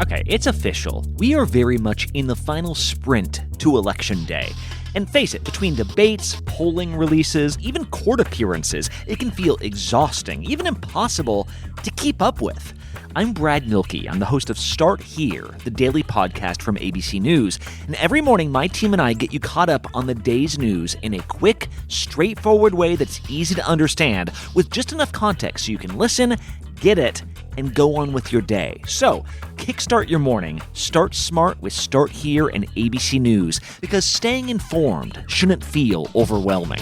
Okay, it's official. We are very much in the final sprint to Election Day. And face it, between debates, polling releases, even court appearances, it can feel exhausting, even impossible to keep up with. I'm Brad Milkey. I'm the host of Start Here, the daily podcast from ABC News. And every morning, my team and I get you caught up on the day's news in a quick, straightforward way that's easy to understand, with just enough context so you can listen, get it, and go on with your day. So, kickstart your morning. Start smart with Start Here and ABC News, because staying informed shouldn't feel overwhelming.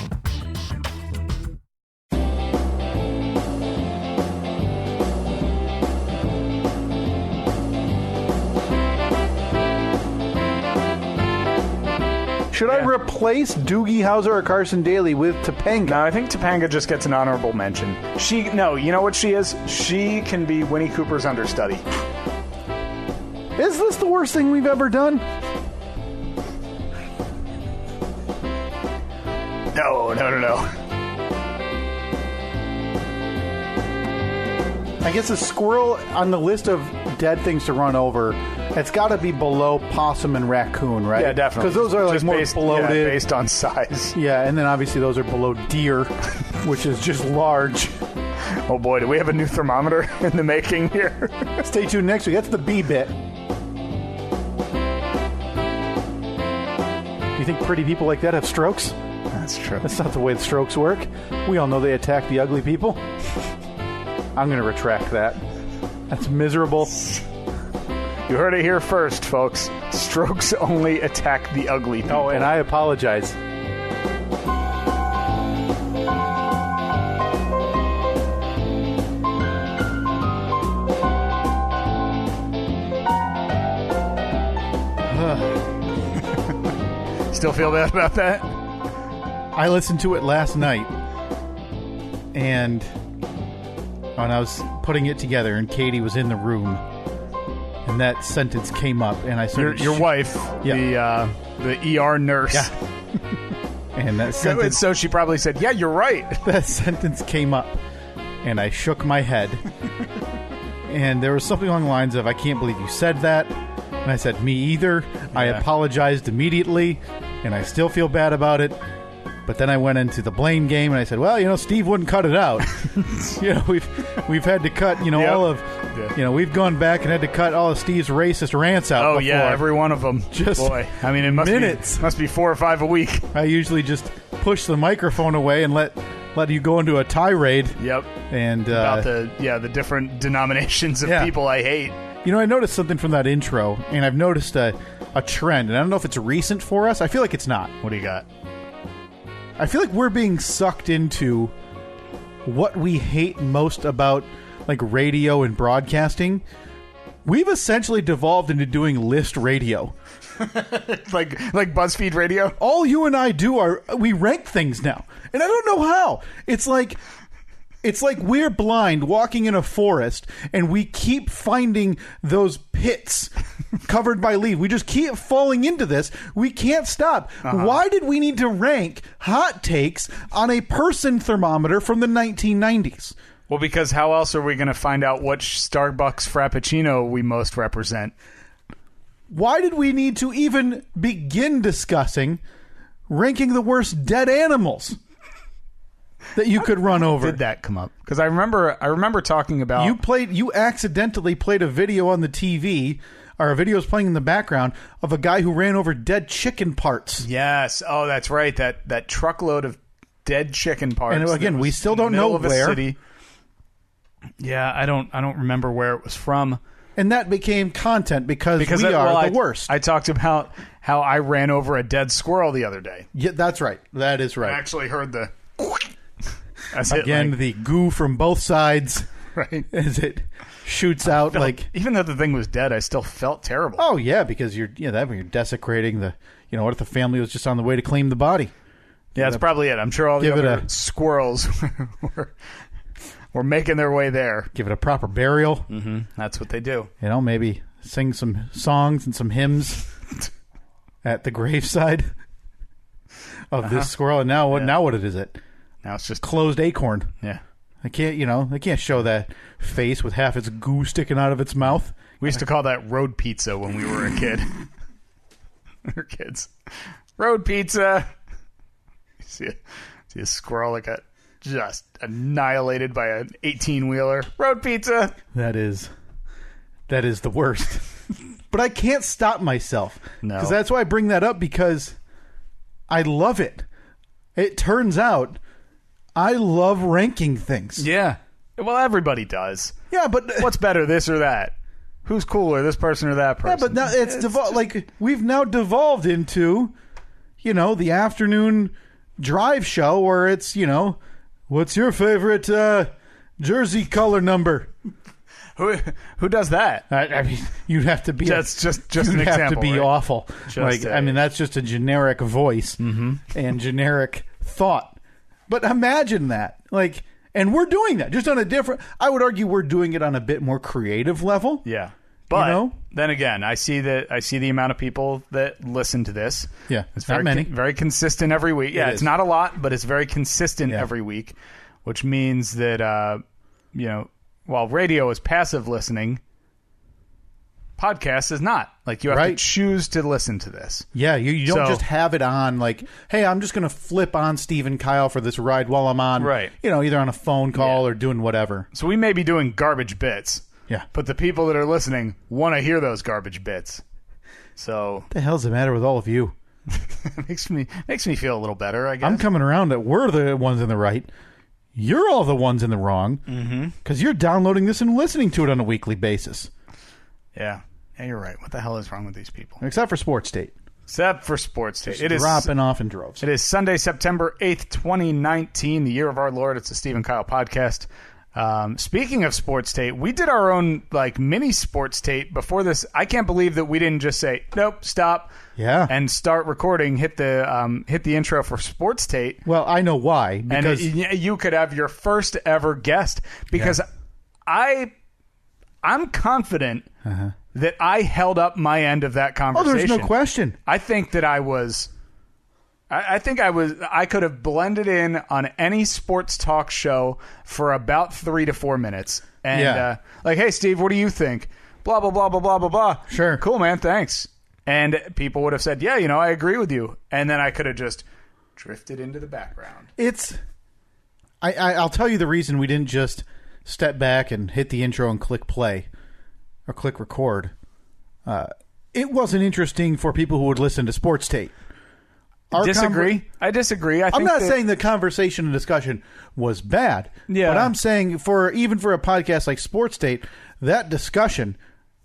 Should I replace Doogie Howser or Carson Daly with Topanga? No, I think Topanga just gets an honorable mention. You know what she is? She can be Winnie Cooper's understudy. Is this the worst thing we've ever done? No. I guess a squirrel on the list of dead things to run over, it's got to be below possum and raccoon, right? Yeah, definitely. Because those are like just more bloated. Yeah, based on size. Yeah, and then obviously those are below deer, which is just large. Oh boy, do we have a new thermometer in the making here? Stay tuned next week. That's the B bit. Do you think pretty people like that have strokes? That's true. That's not the way the strokes work. We all know they attack the ugly people. I'm going to retract that. That's miserable. You heard it here first, folks. Strokes only attack the ugly people. Oh, and I apologize. Still feel bad about that? I listened to it last night, and when I was putting it together, and Katie was in the room, and that sentence came up, and I said, Your wife, Yeah. the ER nurse. Yeah. And that sentence, So she probably said, yeah, you're right. that sentence came up, and I shook my head. And there was something along the lines of, I can't believe you said that. And I said, me either. I apologized immediately, and I still feel bad about it. But then I went into the blame game, and I said, well, Steve wouldn't cut it out. We've had to cut, all of, we've gone back and had to cut all of Steve's racist rants out. Oh, before. yeah, every one of them. Just boy, I mean, it must be 4 or 5 a week. I usually just push the microphone away and let you go into a tirade. Yep. And about the different denominations of people I hate. I noticed something from that intro, and I've noticed a trend, and I don't know if it's recent for us. I feel like it's not. What do you got? I feel like we're being sucked into what we hate most about like radio and broadcasting. We've essentially devolved into doing list radio. like BuzzFeed Radio? All you and I do we rank things now. And I don't know how. It's like we're blind walking in a forest, and we keep finding those pits covered by leaves. We just keep falling into this. We can't stop. Uh-huh. Why did we need to rank hot takes on a person thermometer from the 1990s? Well, because how else are we going to find out which Starbucks Frappuccino we most represent? Why did we need to even begin discussing ranking the worst dead animals that you could run over? Did that come up? Because I remember talking about you accidentally played a video on the TV, or a video was playing in the background of a guy who ran over dead chicken parts. Yes. Oh, that's right. That truckload of dead chicken parts. And again, we still don't know where. City. Yeah, I don't remember where it was from. And that became content because we are the worst. I talked about how I ran over a dead squirrel the other day. Yeah, that's right. That is right. I actually heard the again, the goo from both sides, right? As it shoots out even though the thing was dead, I still felt terrible. Oh yeah, because you're desecrating the. What if the family was just on the way to claim the body? Yeah, that's probably it. I'm sure all the other squirrels were making their way there. Give it a proper burial. Mm-hmm. That's what they do. Maybe sing some songs and some hymns at the graveside of this squirrel. And now what is it? Now it's just closed acorn. Yeah. I can't show that face with half its goo sticking out of its mouth. We used to call that road pizza when we were a kid. We were kids. Road pizza. See a squirrel that got just annihilated by an 18-wheeler. Road pizza. That is the worst. But I can't stop myself. No. Because that's why I bring that up, because I love it. It turns out I love ranking things. Yeah. Well, everybody does. Yeah, but what's better, this or that? Who's cooler, this person or that person? Yeah, but now it's we've now devolved into, the afternoon drive show where it's, what's your favorite jersey color number? Who does that? I mean, you'd have to be. That's just an example. Have to be right? awful. That's just a generic voice and generic thought. But imagine that, and we're doing that just on a different. I would argue we're doing it on a bit more creative level. Yeah, but then again, I see the amount of people that listen to this. Yeah, it's not many. Very consistent every week. Yeah, it's not a lot, but it's very consistent every week, which means that while radio is passive listening, podcast is not. You have to choose to listen to this. Yeah, you don't just have it on hey, I'm just going to flip on Steve and Kyle for this ride while I'm on, either on a phone call or doing whatever. So we may be doing garbage bits. Yeah. But the people that are listening want to hear those garbage bits. So what the hell's the matter with all of you? makes me feel a little better, I guess. I'm coming around that we're the ones in the right. You're all the ones in the wrong because you're downloading this and listening to it on a weekly basis. Yeah, you're right. What the hell is wrong with these people? Except for Sports State. It is dropping off in droves. It is Sunday, September 8th, 2019, the year of our Lord. It's a Steve and Kyle podcast. Speaking of Sports State, we did our own mini Sports State before this. I can't believe that we didn't just say nope, stop, and start recording. Hit the intro for Sports State. Well, I know why, because you could have your first ever guest, because I'm confident that I held up my end of that conversation. Oh, there's no question. I think that I was. I could have blended in on any sports talk show for about 3 to 4 minutes. And hey, Steve, what do you think? Blah, blah, blah, blah, blah, blah, blah. Sure. Cool, man. Thanks. And people would have said, yeah, I agree with you. And then I could have just drifted into the background. I'll tell you the reason we didn't just step back and hit the intro and click play or click record. It wasn't interesting for people who would listen to Sports Tape. I disagree. I'm not saying the conversation and discussion was bad. Yeah. But I'm saying even for a podcast like Sports State, that discussion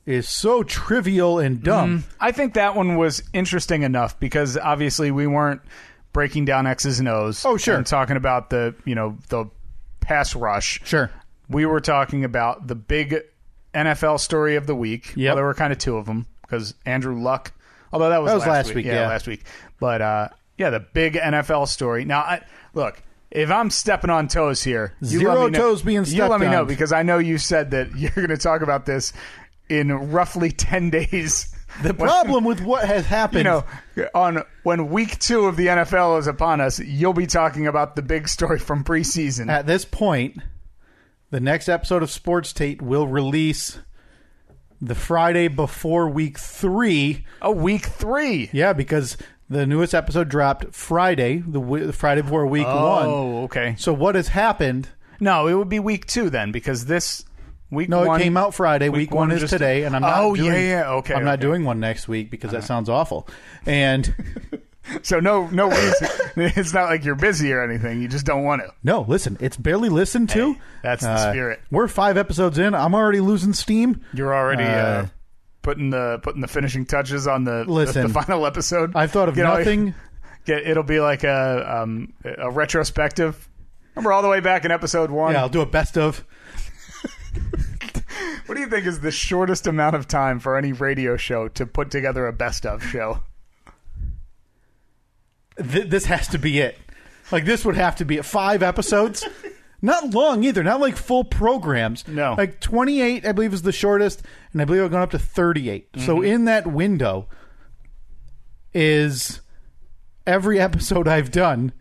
is so trivial and dumb. I think that one was interesting enough because obviously we weren't breaking down X's and O's. Oh, sure. And talking about the pass rush. Sure. We were talking about the big NFL story of the week. Yeah. Well, there were kind of two of them because Andrew Luck, although that was last week. Yeah, last week. But the big NFL story. Now, look, if I'm stepping on toes here, zero toes being stepped on. You let me know because I know you said that you're going to talk about this in roughly 10 days. The problem with what has happened, when week 2 of the NFL is upon us, you'll be talking about the big story from preseason. At this point, the next episode of Sports Tate will release the Friday before week 3. Oh, week 3. Yeah, because the newest episode dropped Friday, the Friday before week 1. Oh, okay. So what has happened? No, it would be week 2 then, because this week no, 1... it came out Friday. Week 1 is today, and I'm not okay. I'm not doing one next week because that sounds awful. And so no reason. It's not like you're busy or anything. You just don't want to. No, listen, it's barely listened to. Hey, that's the spirit. We're 5 episodes in. I'm already losing steam. You're already putting the finishing touches on the final episode. I've thought of nothing. It'll be like a retrospective. Remember all the way back in episode 1? Yeah, I'll do a best of. What do you think is the shortest amount of time for any radio show to put together a best of show? This has to be it. This would have to be 5 episodes. Not long either. Not like full programs. No. 28, I believe, is the shortest, and I believe I've gone up to 38. Mm-hmm. So in that window is every episode I've done.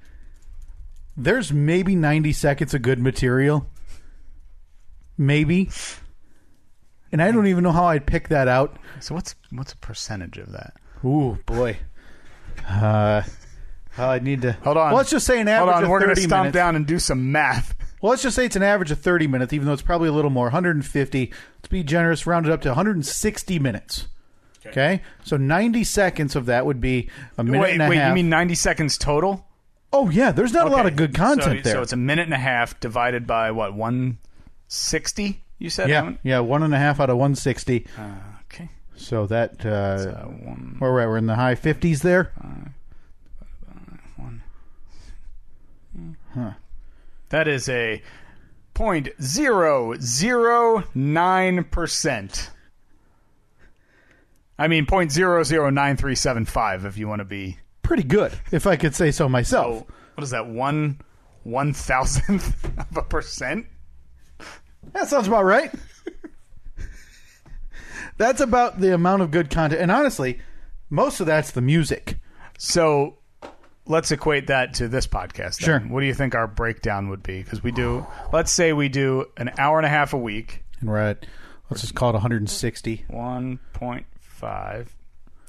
There's maybe 90 seconds of good material. maybe. And I don't even know how I'd pick that out. So what's a percentage of that? Ooh, boy. I'd need to... Hold on. Well, let's just say an average of 30 minutes. We're going to stomp down and do some math. Well, let's just say it's an average of 30 minutes, even though it's probably a little more. 150. Let's be generous, round it up to 160 minutes. Okay? So 90 seconds of that would be a minute and a half. Wait, you mean 90 seconds total? Oh, yeah. There's not a lot of good content there. So it's a minute and a half divided by, what, 160, you said? Yeah, 1.5 out of 160. Okay. So that... where we're at? We're in the high 50s there? Huh. That is a 0.009%. I mean 0.009375 if you want to be pretty good, if I could say so myself. So, what is that? 1/1000th of a percent? That sounds about right. That's about the amount of good content. And honestly, most of that's the music. So let's equate that to this podcast. Then. Sure. What do you think our breakdown would be? Because we do, let's say we do an hour and a half a week. And we're at, let's just call it 160. 1.5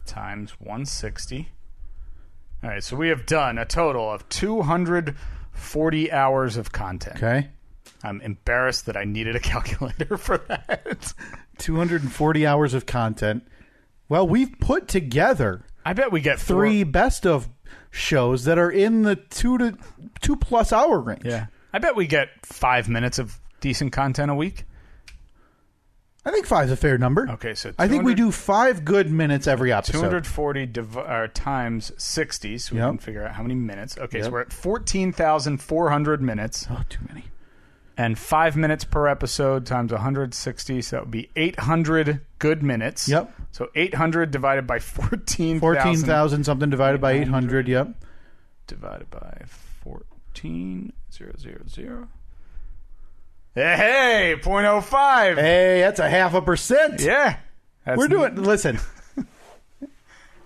times 160. All right, so we have done a total of 240 hours of content. Okay. I'm embarrassed that I needed a calculator for that. 240 hours of content. Well, we've put together... I bet we get 3 best of shows that are in the 2+ hour range. Yeah. I bet we get 5 minutes of decent content a week. I think 5 is a fair number. Okay, so I think we do 5 good minutes every episode. 240 times 60, so we can figure out how many minutes. Okay, so we're at 14,400 minutes. Oh, too many. And 5 minutes per episode times 160, so that would be 800 good minutes. Yep. So 800 divided by 14,000. 14,000 something divided by 800, yep. Divided by 14,000. Hey, 0.05. Hey, that's 0.5%. Yeah. Listen.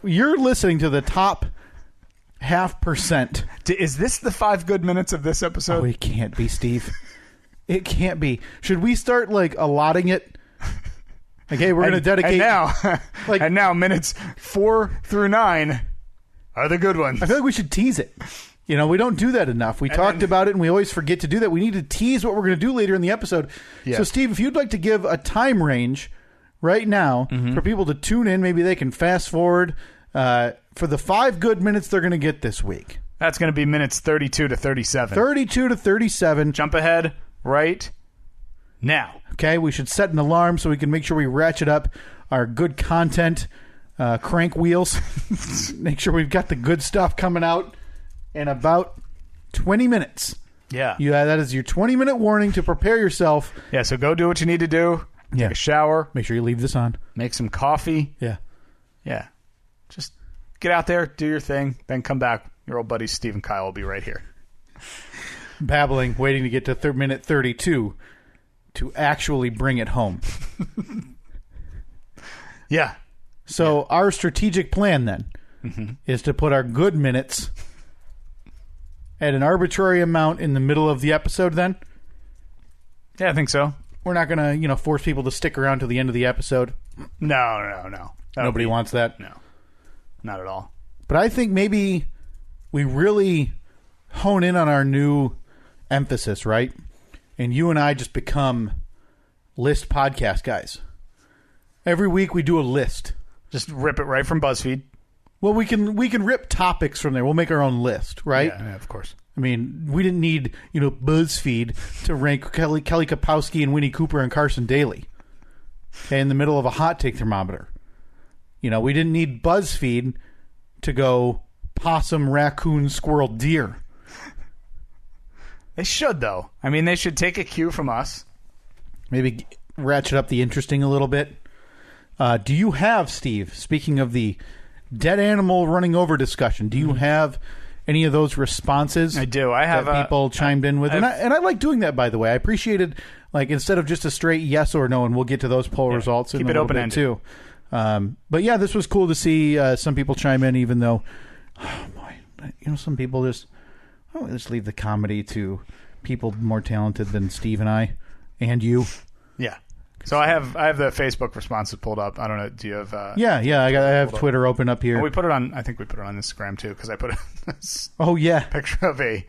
You're listening to the top 0.5%. Is this the 5 good minutes of this episode? Oh, it can't be, Steve. It can't be. Should we start allotting it? Okay, we're going to dedicate. And now minutes 4 through 9 are the good ones. I feel like we should tease it. We don't do that enough. We talked about it, and we always forget to do that. We need to tease what we're going to do later in the episode. Yeah. So, Steve, if you'd like to give a time range right now for people to tune in, maybe they can fast forward for the 5 good minutes they're going to get this week. That's going to be minutes 32 to 37. 32 to 37. Jump ahead right now. Okay, we should set an alarm so we can make sure we ratchet up our good content crank wheels. Make sure we've got the good stuff coming out in about 20 minutes. Yeah. That is your 20-minute warning to prepare yourself. Yeah, so go do what you need to do. Take a shower. Make sure you leave this on. Make some coffee. Yeah. Yeah. Just get out there, do your thing, then come back. Your old buddy Steve and Kyle will be right here. Babbling, waiting to get to minute 32 to actually bring it home. Yeah. So our strategic plan then is to put our good minutes at an arbitrary amount in the middle of the episode then? Yeah, I think so. We're not going to, force people to stick around to the end of the episode. No. Nobody wants that? No. Not at all. But I think maybe we really hone in on our new emphasis, right? And you and I just become list podcast guys. Every week we do a list. Just rip it right from BuzzFeed. Well, we can rip topics from there. We'll make our own list, right? Yeah, of course. I mean, we didn't need, BuzzFeed to rank Kelly Kapowski and Winnie Cooper and Carson Daly in the middle of a hot take thermometer. We didn't need BuzzFeed to go possum, raccoon, squirrel, deer. They should, though. I mean, they should take a cue from us. Maybe ratchet up the interesting a little bit. Do you have, Steve, speaking of the dead animal running over discussion, do you have any of those responses? I do. I have people chimed in with. And I like doing that, by the way. I appreciated, instead of just a straight yes or no, and we'll get to those poll results in a little bit, too. But, yeah, this was cool to see some people chime in, even though, oh, boy, some people just leave the comedy to people more talented than Steve and I and you. Yeah. So I have the Facebook responses pulled up. I don't know. Do you have? Yeah. I have Twitter open up here. We put it on. I think we put it on Instagram too because I put a picture of a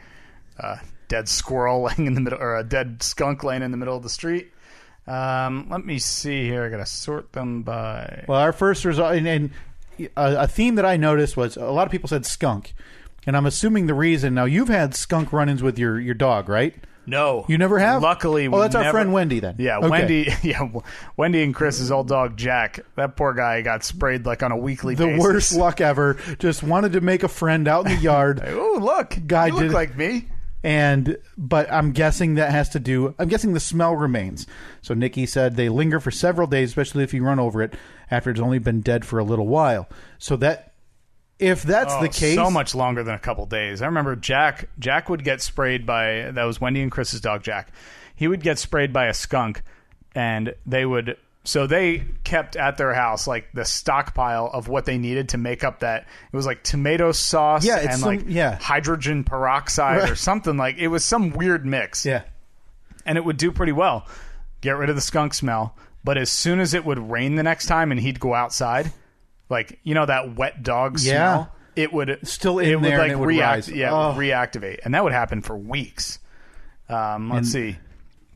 dead squirrel laying in the middle, or a dead skunk laying in the middle of the street. Let me see here. I gotta sort them by. Well, our first result, and a theme that I noticed was a lot of people said skunk, and I'm assuming the reason. Now you've had skunk run-ins with your dog, right? No, you never have. Luckily, that's our friend Wendy then. Yeah, okay. Wendy. Yeah, Wendy and Chris's old dog Jack. That poor guy got sprayed like on a weekly basis. The worst luck ever. Just wanted to make a friend out in the yard. Oh, look, guy you look like me. But I'm guessing that has to do. I'm guessing the smell remains. So Nikki said they linger for several days, especially if you run over it after it's only been dead for a little while. So that. If that's the case... So much longer than a couple days. I remember Jack would get sprayed by... That was Wendy and Chris's dog, Jack. He would get sprayed by a skunk, and they would... So they kept at their house, like, the stockpile of what they needed to make up that... It was, like, tomato sauce hydrogen peroxide or something like... It was some weird mix. Yeah. And it would do pretty well. Get rid of the skunk smell. But as soon as it would rain the next time and he'd go outside... Like, you know, that wet dog smell? It would still in there like, and it would rise. Yeah, it would reactivate. And that would happen for weeks. Let's see.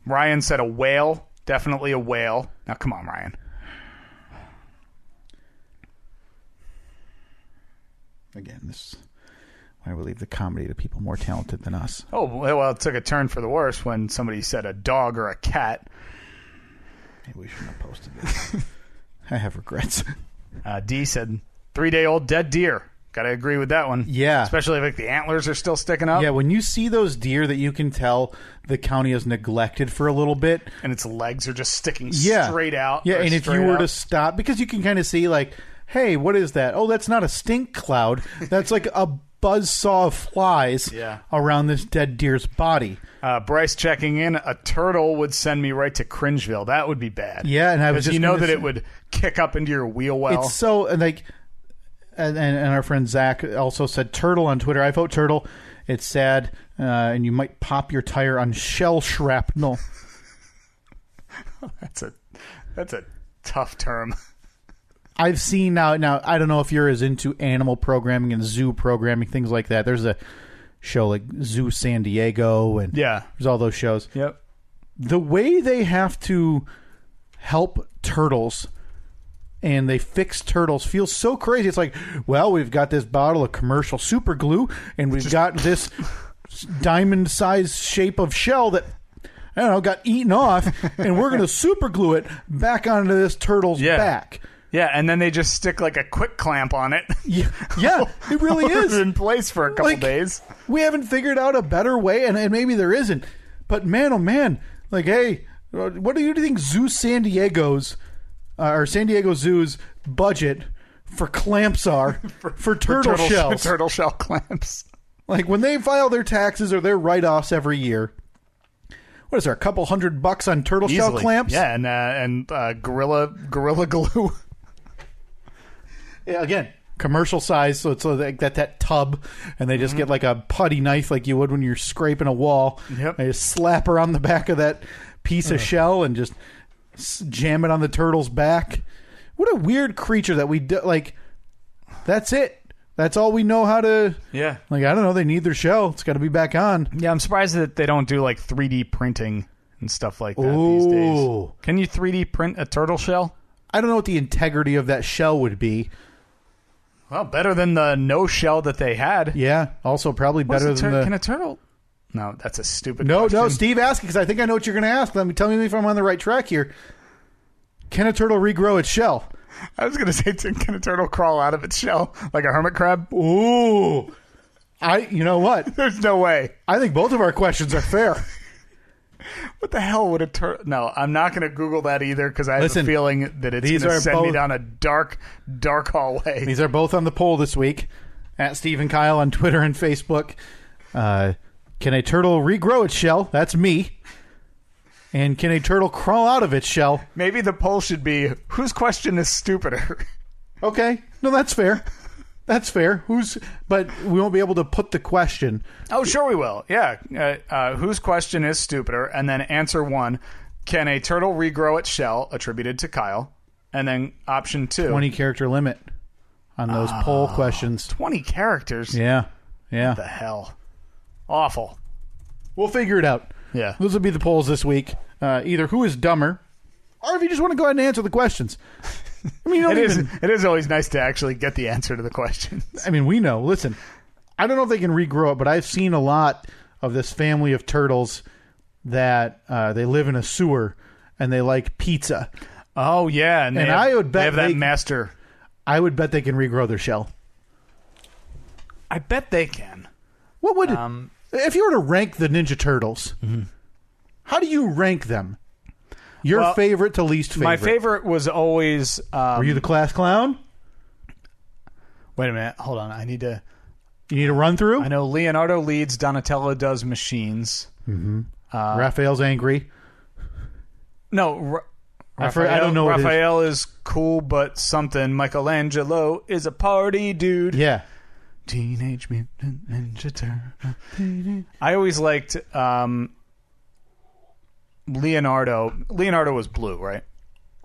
Ryan said a whale. Definitely a whale. Now, come on, Ryan. Again, this why we leave the comedy to people more talented than us. Oh, well, it took a turn for the worse when somebody said a dog or a cat. Maybe we shouldn't have posted this. I have regrets. D said 3-day-old dead deer. Gotta agree with that one. Yeah. Especially if like, the antlers are still sticking up. Yeah, when you see those deer that you can tell the county has neglected for a little bit. And its legs are just sticking straight out. Yeah, and if you were to stop, because you can kind of see like, hey, what is that? Oh, that's not a stink cloud. That's like a buzzsaw of flies around this dead deer's body. Bryce checking in. A turtle would send me right to Cringeville. That would be bad. Yeah, and I was just that it would kick up into your wheel well. It's so like, and our friend Zach also said turtle on Twitter. I vote turtle. It's sad, and you might pop your tire on shell shrapnel. That's a tough term. I've seen now. I don't know if you're as into animal programming and zoo programming, things like that. There's a show like Zoo San Diego, and there's all those shows. Yep. The way they have to help turtles and they fix turtles feels so crazy. It's like, well, we've got this bottle of commercial super glue, and we've got this diamond-sized shape of shell that, I don't know, got eaten off, and we're going to super glue it back onto this turtle's back. Yeah, and then they just stick like a quick clamp on it. Yeah, it really is. In place for a couple days. We haven't figured out a better way, and maybe there isn't. But man, oh man, like, hey, what do you think Zoo San Diego's or San Diego Zoo's budget for clamps are for turtle shells? Turtle shell clamps. Like when they file their taxes or their write-offs every year. What is there, a couple $100 on turtle shell clamps? Yeah, and gorilla glue. Yeah, again, commercial size, so it's like that tub, and they just get like a putty knife like you would when you're scraping a wall. Yep. They just slap her on the back of that piece of shell and just jam it on the turtle's back. What a weird creature that we do. Like, that's it. That's all we know how to... Yeah. Like, I don't know. They need their shell. It's got to be back on. Yeah, I'm surprised that they don't do, like, 3D printing and stuff like that these days. Can you 3D print a turtle shell? I don't know what the integrity of that shell would be. Well, better than the no shell that they had. Yeah. Also, probably better than the... Can a turtle... No, that's a stupid question. No, Steve asked because I think I know what you're going to ask. Tell me if I'm on the right track here. Can a turtle regrow its shell? I was going to say, can a turtle crawl out of its shell like a hermit crab? Ooh. You know what? There's no way. I think both of our questions are fair. What the hell would a turtle... No, I'm not going to Google that either because I have a feeling that it's going to send me down a dark, dark hallway. These are both on the poll this week. At Steve and Kyle on Twitter and Facebook. Can a turtle regrow its shell? That's me. And can a turtle crawl out of its shell? Maybe the poll should be, whose question is stupider? Okay. No, that's fair. That's fair. But we won't be able to put the question. Oh, sure we will. Yeah. Whose question is stupider? And then answer one. can a turtle regrow its shell? Attributed to Kyle. And then option 2. 20 character limit on those poll questions. 20 characters? Yeah. What the hell? Awful. We'll figure it out. Yeah. Those will be the polls this week. Either who is dumber, or if you just want to go ahead and answer the questions. I mean, it is always nice to actually get the answer to the questions. I mean, we know. Listen, I don't know if they can regrow it, but I've seen a lot of this family of turtles that they live in a sewer and they like pizza. Oh, yeah. And I would bet they have that master. I would bet they can regrow their shell. I bet they can. What would if you were to rank the Ninja Turtles, how do you rank them? Your favorite to least favorite? My favorite was always... were you the class clown? Wait a minute. Hold on. You need a run through? I know Leonardo leads, Donatello does machines. Mm-hmm. Raphael's angry. No, I don't know what Raphael is cool, but something. Michelangelo is a party dude. Yeah. Teenage Mutant Ninja Turtle. I always liked Leonardo. Leonardo was blue, right?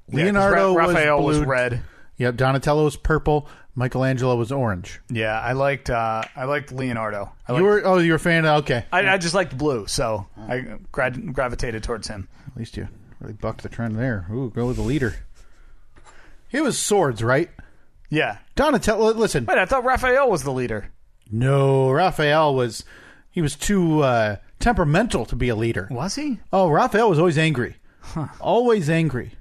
Leonardo Raphael was red. Yep. Donatello was purple. Michelangelo was orange. Yeah, I liked Leonardo. You were a fan of, okay. I just liked blue, so I gravitated towards him. At least you really bucked the trend there. Ooh, go with the leader. He was swords, right? Yeah. Donatello, listen. Wait, I thought Raphael was the leader. No, Raphael was too temperamental to be a leader. Was he? Oh, Raphael was always angry. Huh. Always angry.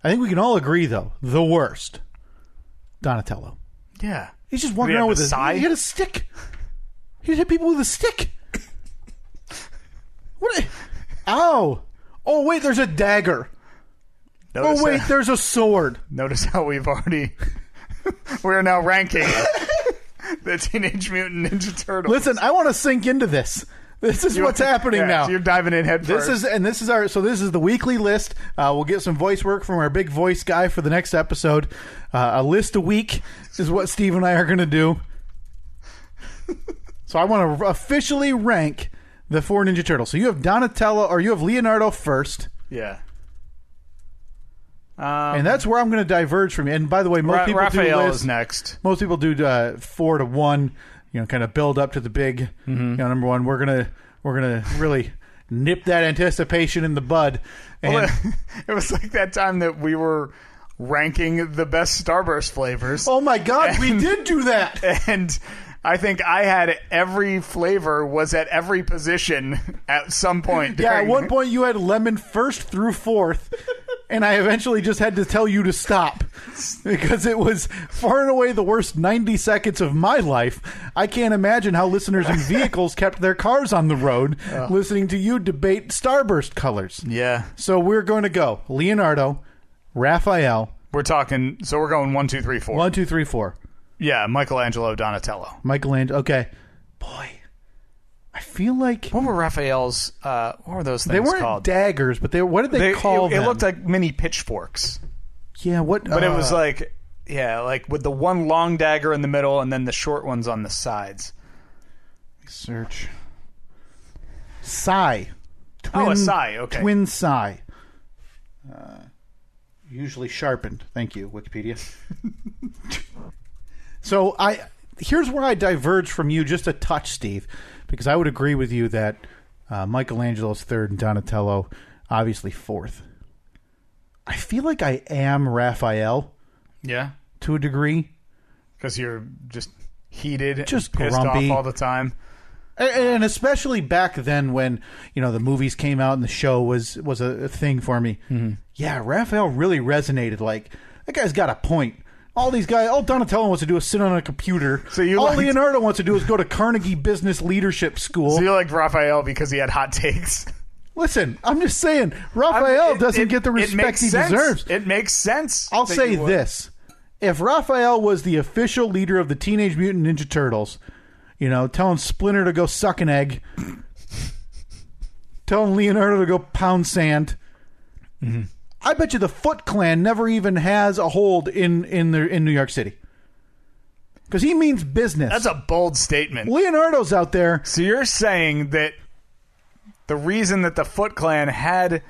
I think we can all agree, though, the worst. Donatello. Yeah. He's just walking around with he had a stick. He'd hit people with a stick. What? Ow. Oh, wait, there's a dagger. There's a sword. Notice how we're now ranking the Teenage Mutant Ninja Turtles. Listen, I want to sink into this. This is what's happening now. So you're diving in head first. This is the weekly list. We'll get some voice work from our big voice guy for the next episode. A list a week is what Steve and I are going to do. So I want to officially rank the 4 Ninja Turtles. So you have Donatello, or you have Leonardo first. Yeah. And that's where I'm going to diverge from you. And by the way, most people Raphael do lists. Is next. Most people do 4 to 1. Kind of build up to the big. Number 1. We're gonna really nip that anticipation in the bud. And it was like that time that we were ranking the best Starburst flavors. Oh my God, we did do that. And I think I had every flavor was at every position at some point. Yeah, at one point you had lemon first through fourth. And I eventually just had to tell you to stop because it was far and away the worst 90 seconds of my life. I can't imagine how listeners in vehicles kept their cars on the road listening to you debate Starburst colors. Yeah. So we're going to go Leonardo, Raphael. We're going 1, 2, 3, 4. 1, 2, 3, 4. Yeah, Michelangelo, Donatello. Michelangelo. Okay. Boy. I feel like... What were Raphael's... what were those things called? They weren't called? daggers, but what did they call them? It looked like mini pitchforks. Yeah, what... But it was like with the one long dagger in the middle and then the short ones on the sides. Search. Sai. A Sai, okay. Twin Sai. Usually sharpened. Thank you, Wikipedia. So here's where I diverge from you just a touch, Steve. Because I would agree with you that Michelangelo's 3rd and Donatello, obviously 4th. I feel like I am Raphael. Yeah. To a degree. Because you're just heated, just pissed grumpy off all the time. And especially back then when, the movies came out and the show was a thing for me. Mm-hmm. Yeah, Raphael really resonated. Like, that guy's got a point. All these guys, all Donatello wants to do is sit on a computer. Leonardo wants to do is go to Carnegie Business Leadership School. So you liked Raphael because he had hot takes? Listen, I'm just saying, Raphael doesn't get the respect he deserves. It makes sense. I'll say this. If Raphael was the official leader of the Teenage Mutant Ninja Turtles, telling Splinter to go suck an egg, telling Leonardo to go pound sand, I bet you the Foot Clan never even has a hold in New York City. Because he means business. That's a bold statement. Leonardo's out there. So you're saying that the reason that the Foot Clan had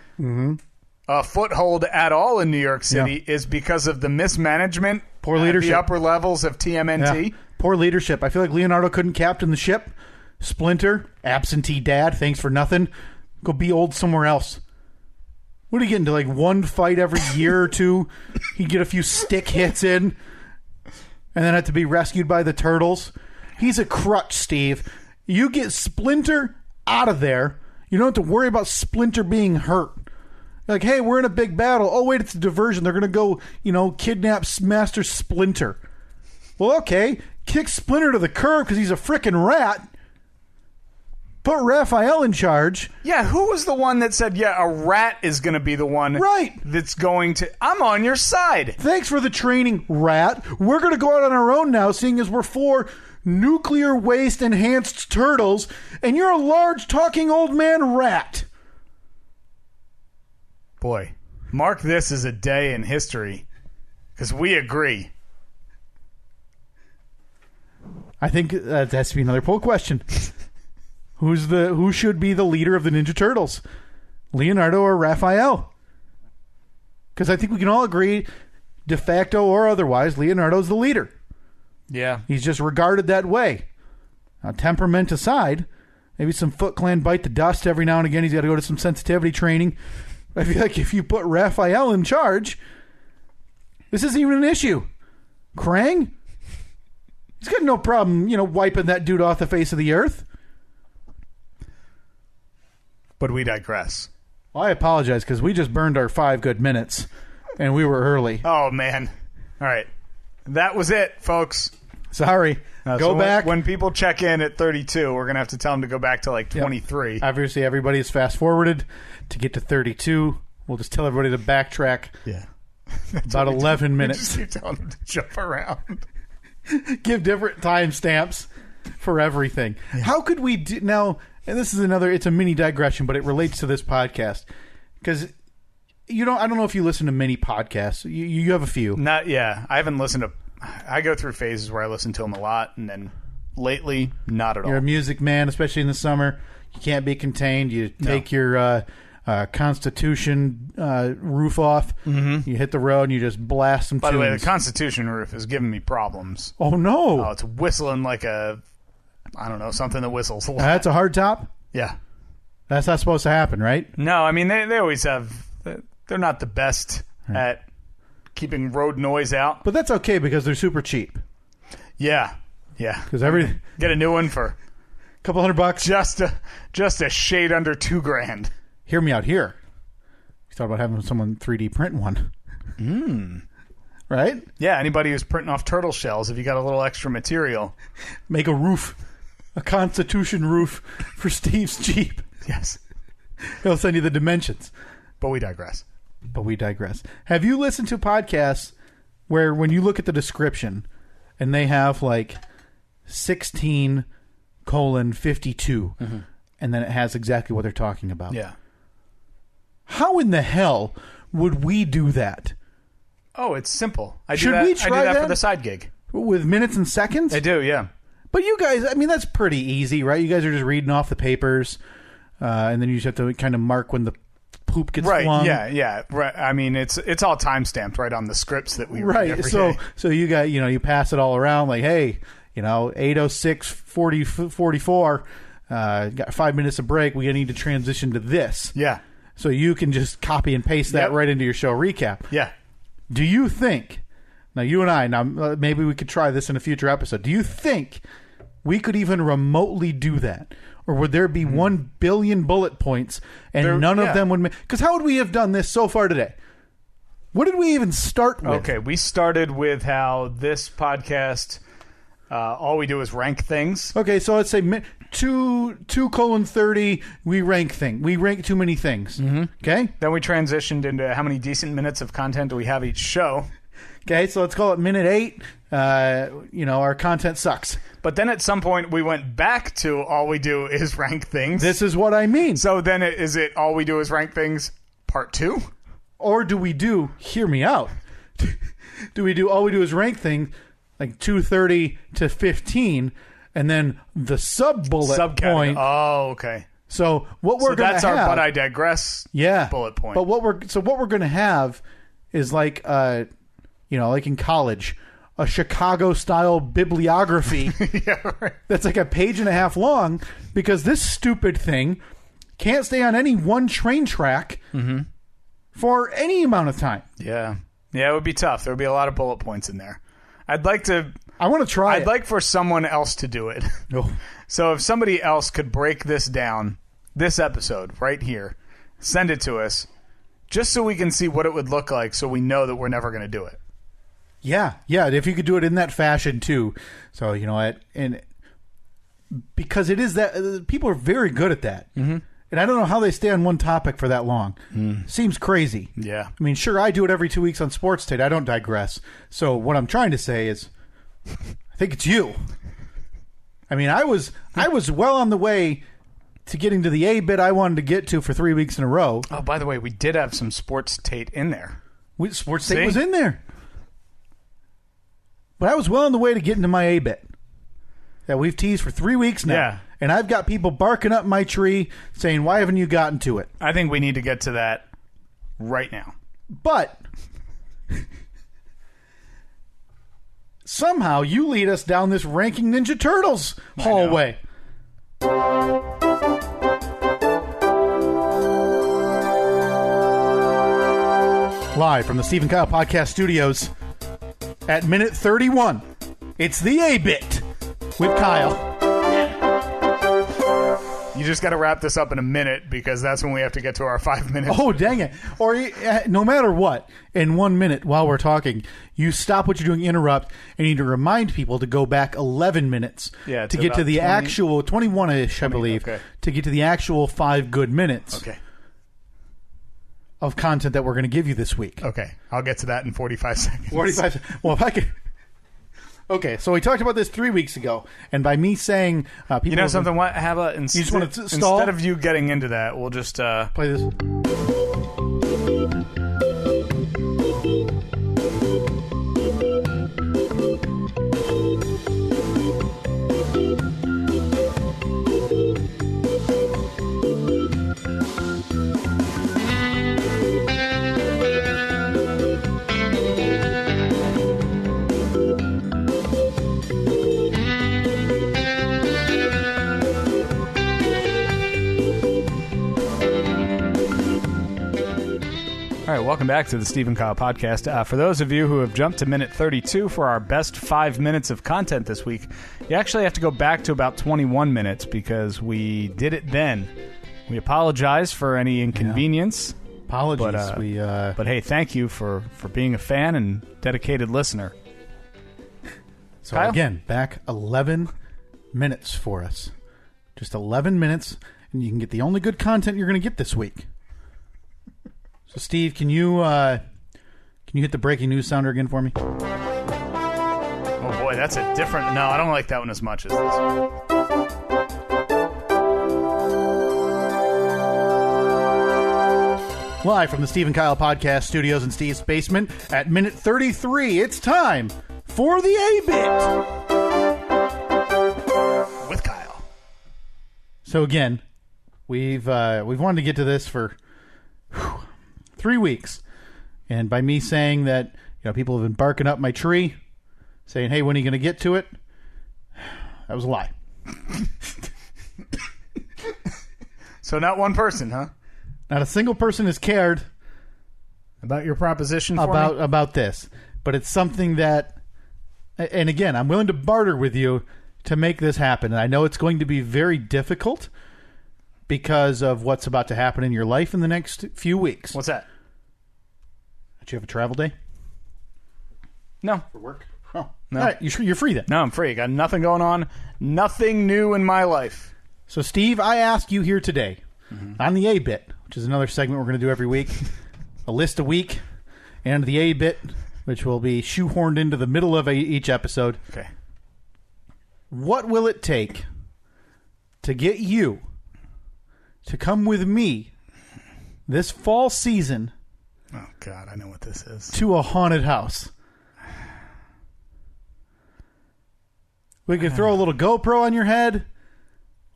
a foothold at all in New York City is because of the mismanagement, poor leadership, the upper levels of TMNT. Yeah. Poor leadership. I feel like Leonardo couldn't captain the ship. Splinter, absentee dad, thanks for nothing. Go be old somewhere else. What do you get into, like one fight every year or two? He'd get a few stick hits in and then have to be rescued by the turtles. He's a crutch, Steve. You get Splinter out of there. You don't have to worry about Splinter being hurt. Like, hey, we're in a big battle. Oh, wait, it's a diversion. They're going to go, kidnap Master Splinter. Well, okay. Kick Splinter to the curb because he's a frickin' rat. Put Raphael in charge. Yeah, who was the one that said, a rat is going to be the one that's going to... I'm on your side. Thanks for the training, rat. We're going to go out on our own now, seeing as we're 4 nuclear waste enhanced turtles, and you're a large talking old man rat. Boy, mark this as a day in history, because we agree. I think that has to be another poll question. Who should be the leader of the Ninja Turtles? Leonardo or Raphael? Because I think we can all agree, de facto or otherwise, Leonardo's the leader. Yeah. He's just regarded that way. Now, temperament aside, maybe some Foot Clan bite the dust every now and again. He's got to go to some sensitivity training. I feel like if you put Raphael in charge, this isn't even an issue. Krang? He's got no problem, wiping that dude off the face of the earth. But we digress. Well, I apologize because we just burned our 5 good minutes, and we were early. Oh, man. All right. That was it, folks. Sorry. Go back. When people check in at 32, we're going to have to tell them to go back to like 23. Yep. Obviously, everybody is fast-forwarded to get to 32. We'll just tell everybody to backtrack. Yeah. About 11 minutes. We just keep telling them to jump around. Give different timestamps for everything. Yeah. How could we do... Now, and this is it's a mini digression, but it relates to this podcast. Because... I don't know if you listen to many podcasts. You have a few. I haven't listened to... I go through phases where I listen to them a lot, and then lately, not at all. You're a music man, especially in the summer. You can't be contained. You take your Constitution roof off. Mm-hmm. You hit the road, and you just blast some tunes. By the way, the Constitution roof is giving me problems. Oh, no. Oh, it's whistling like something that whistles a lot. That's a hard top? Yeah. That's not supposed to happen, right? No, I mean, they always have... They're not the best at keeping road noise out. But that's okay because they're super cheap. Yeah. Yeah. Because get a new one for a couple $100. Just a shade under $2,000. Hear me out here. You thought about having someone 3D print one. Right? Yeah, anybody who's printing off turtle shells, if you got a little extra material. Make a roof. A Constitution roof for Steve's Jeep. Yes. He'll send you the dimensions. But we digress. Have you listened to podcasts where when you look at the description and they have like 16:52 and then it has exactly what they're talking about? Yeah. How in the hell would we do that? Oh, it's simple. Should we try that for the side gig. With minutes and seconds? I do, yeah. But you guys, I mean, that's pretty easy, right? You guys are just reading off the papers and then you just have to kind of mark when the poop gets flung. Yeah. Right. I mean, it's all time stamped right on the scripts that we read every day. So you got you pass it all around like, hey, 8:06:44. Got 5 minutes of break. We need to transition to this. Yeah. So you can just copy and paste that right into your show recap. Yeah. Do you think? Now you and I. Now maybe we could try this in a future episode. Do you think we could even remotely do that? Or would there be 1 billion bullet points and none of them would make... Because how would we have done this so far today? What did we even start with? Okay, we started with how this podcast, all we do is rank things. Okay, so let's say 2:30, we rank things. We rank too many things. Mm-hmm. Okay? Then we transitioned into how many decent minutes of content do we have each show. Okay, so let's call it minute 8. Our content sucks. But then at some point we went back to all we do is rank things. This is what I mean. So then is it all we do is rank things part 2? Or do we do, hear me out, do we do all we do is rank things like 2:30 to 15 and then the sub-bullet point. Oh, okay. So what we're going to have... that's our but I digress bullet point. But what we're going to have is like like in college, a Chicago-style bibliography that's like a page and a half long, because this stupid thing can't stay on any one train track for any amount of time. Yeah. Yeah, it would be tough. There would be a lot of bullet points in there. I want to try I'd like for someone else to do it. Oh. So if somebody else could break this down, this episode right here, send it to us, just so we can see what it would look like, so we know that we're never going to do it. Yeah. If you could do it in that fashion too. So and because it is that people are very good at that, and I don't know how they stay on one topic for that long. Seems crazy. Yeah. I mean, sure, I do it every 2 weeks on Sports Tate. I don't digress. So what I'm trying to say is, I think it's you. I mean, I was well on the way to getting to the A bit I wanted to get to for 3 weeks in a row. Oh, by the way, we did have some Sports Tate in there. Sports Tate was in there. But I was well on the way to getting to my A bit that we've teased for 3 weeks now. Yeah. And I've got people barking up my tree saying, why haven't you gotten to it? I think we need to get to that right now. But somehow you lead us down this Ranking Ninja Turtles hallway. Live from the Steve & Kyle Podcast Studios at minute 31, it's the A-Bit with Kyle. You just got to wrap this up in a minute, because that's when we have to get to our 5 minutes. Oh, dang it. Or no matter what, in 1 minute while we're talking, you stop what you're doing, interrupt, and you need to remind people to go back 11 minutes to get to the actual 21-ish, I believe, to get to the actual 5 good minutes of content that we're going to give you this week. Okay. I'll get to that in 45 seconds. 45. Well, if I could... Okay, so we talked about this 3 weeks ago, and by me saying... people, you know something? What? How about you just want to stall? Instead of you getting into that, we'll just... play this. All right, welcome back to the Steve & Kyle Podcast. For those of you who have jumped to minute 32 for our best 5 minutes of content this week, you actually have to go back to about 21 minutes, because we did it then. We apologize for any inconvenience. Yeah. Apologies. But hey, thank you for being a fan and dedicated listener. So Kyle? Again, back 11 minutes for us. Just 11 minutes, and you can get the only good content you're going to get this week. So, Steve, can you hit the breaking news sounder again for me? Oh boy, that's a different... No, I don't like that one as much as this one. Live from the Steve & Kyle Podcast Studios in Steve's basement at minute 33, it's time for the A-Bit with Kyle. So again, we've wanted to get to this for 3 weeks, and by me saying that, people have been barking up my tree, saying, "Hey, when are you going to get to it?" That was a lie. So not one person, huh? Not a single person has cared about your proposition about this, but it's something that, and again, I'm willing to barter with you to make this happen, and I know it's going to be very difficult because of what's about to happen in your life in the next few weeks. What's that? Do you have a travel day? No. For work? Oh, no. All right, you're free then. No, I'm free. Got nothing going on. Nothing new in my life. So, Steve, I ask you here today on the A-Bit, which is another segment we're going to do every week, a list a week, and the A-Bit, which will be shoehorned into the middle of each episode. Okay. What will it take to get you to come with me this fall season? Oh, God, I know what this is. To a haunted house. We could throw a little GoPro on your head,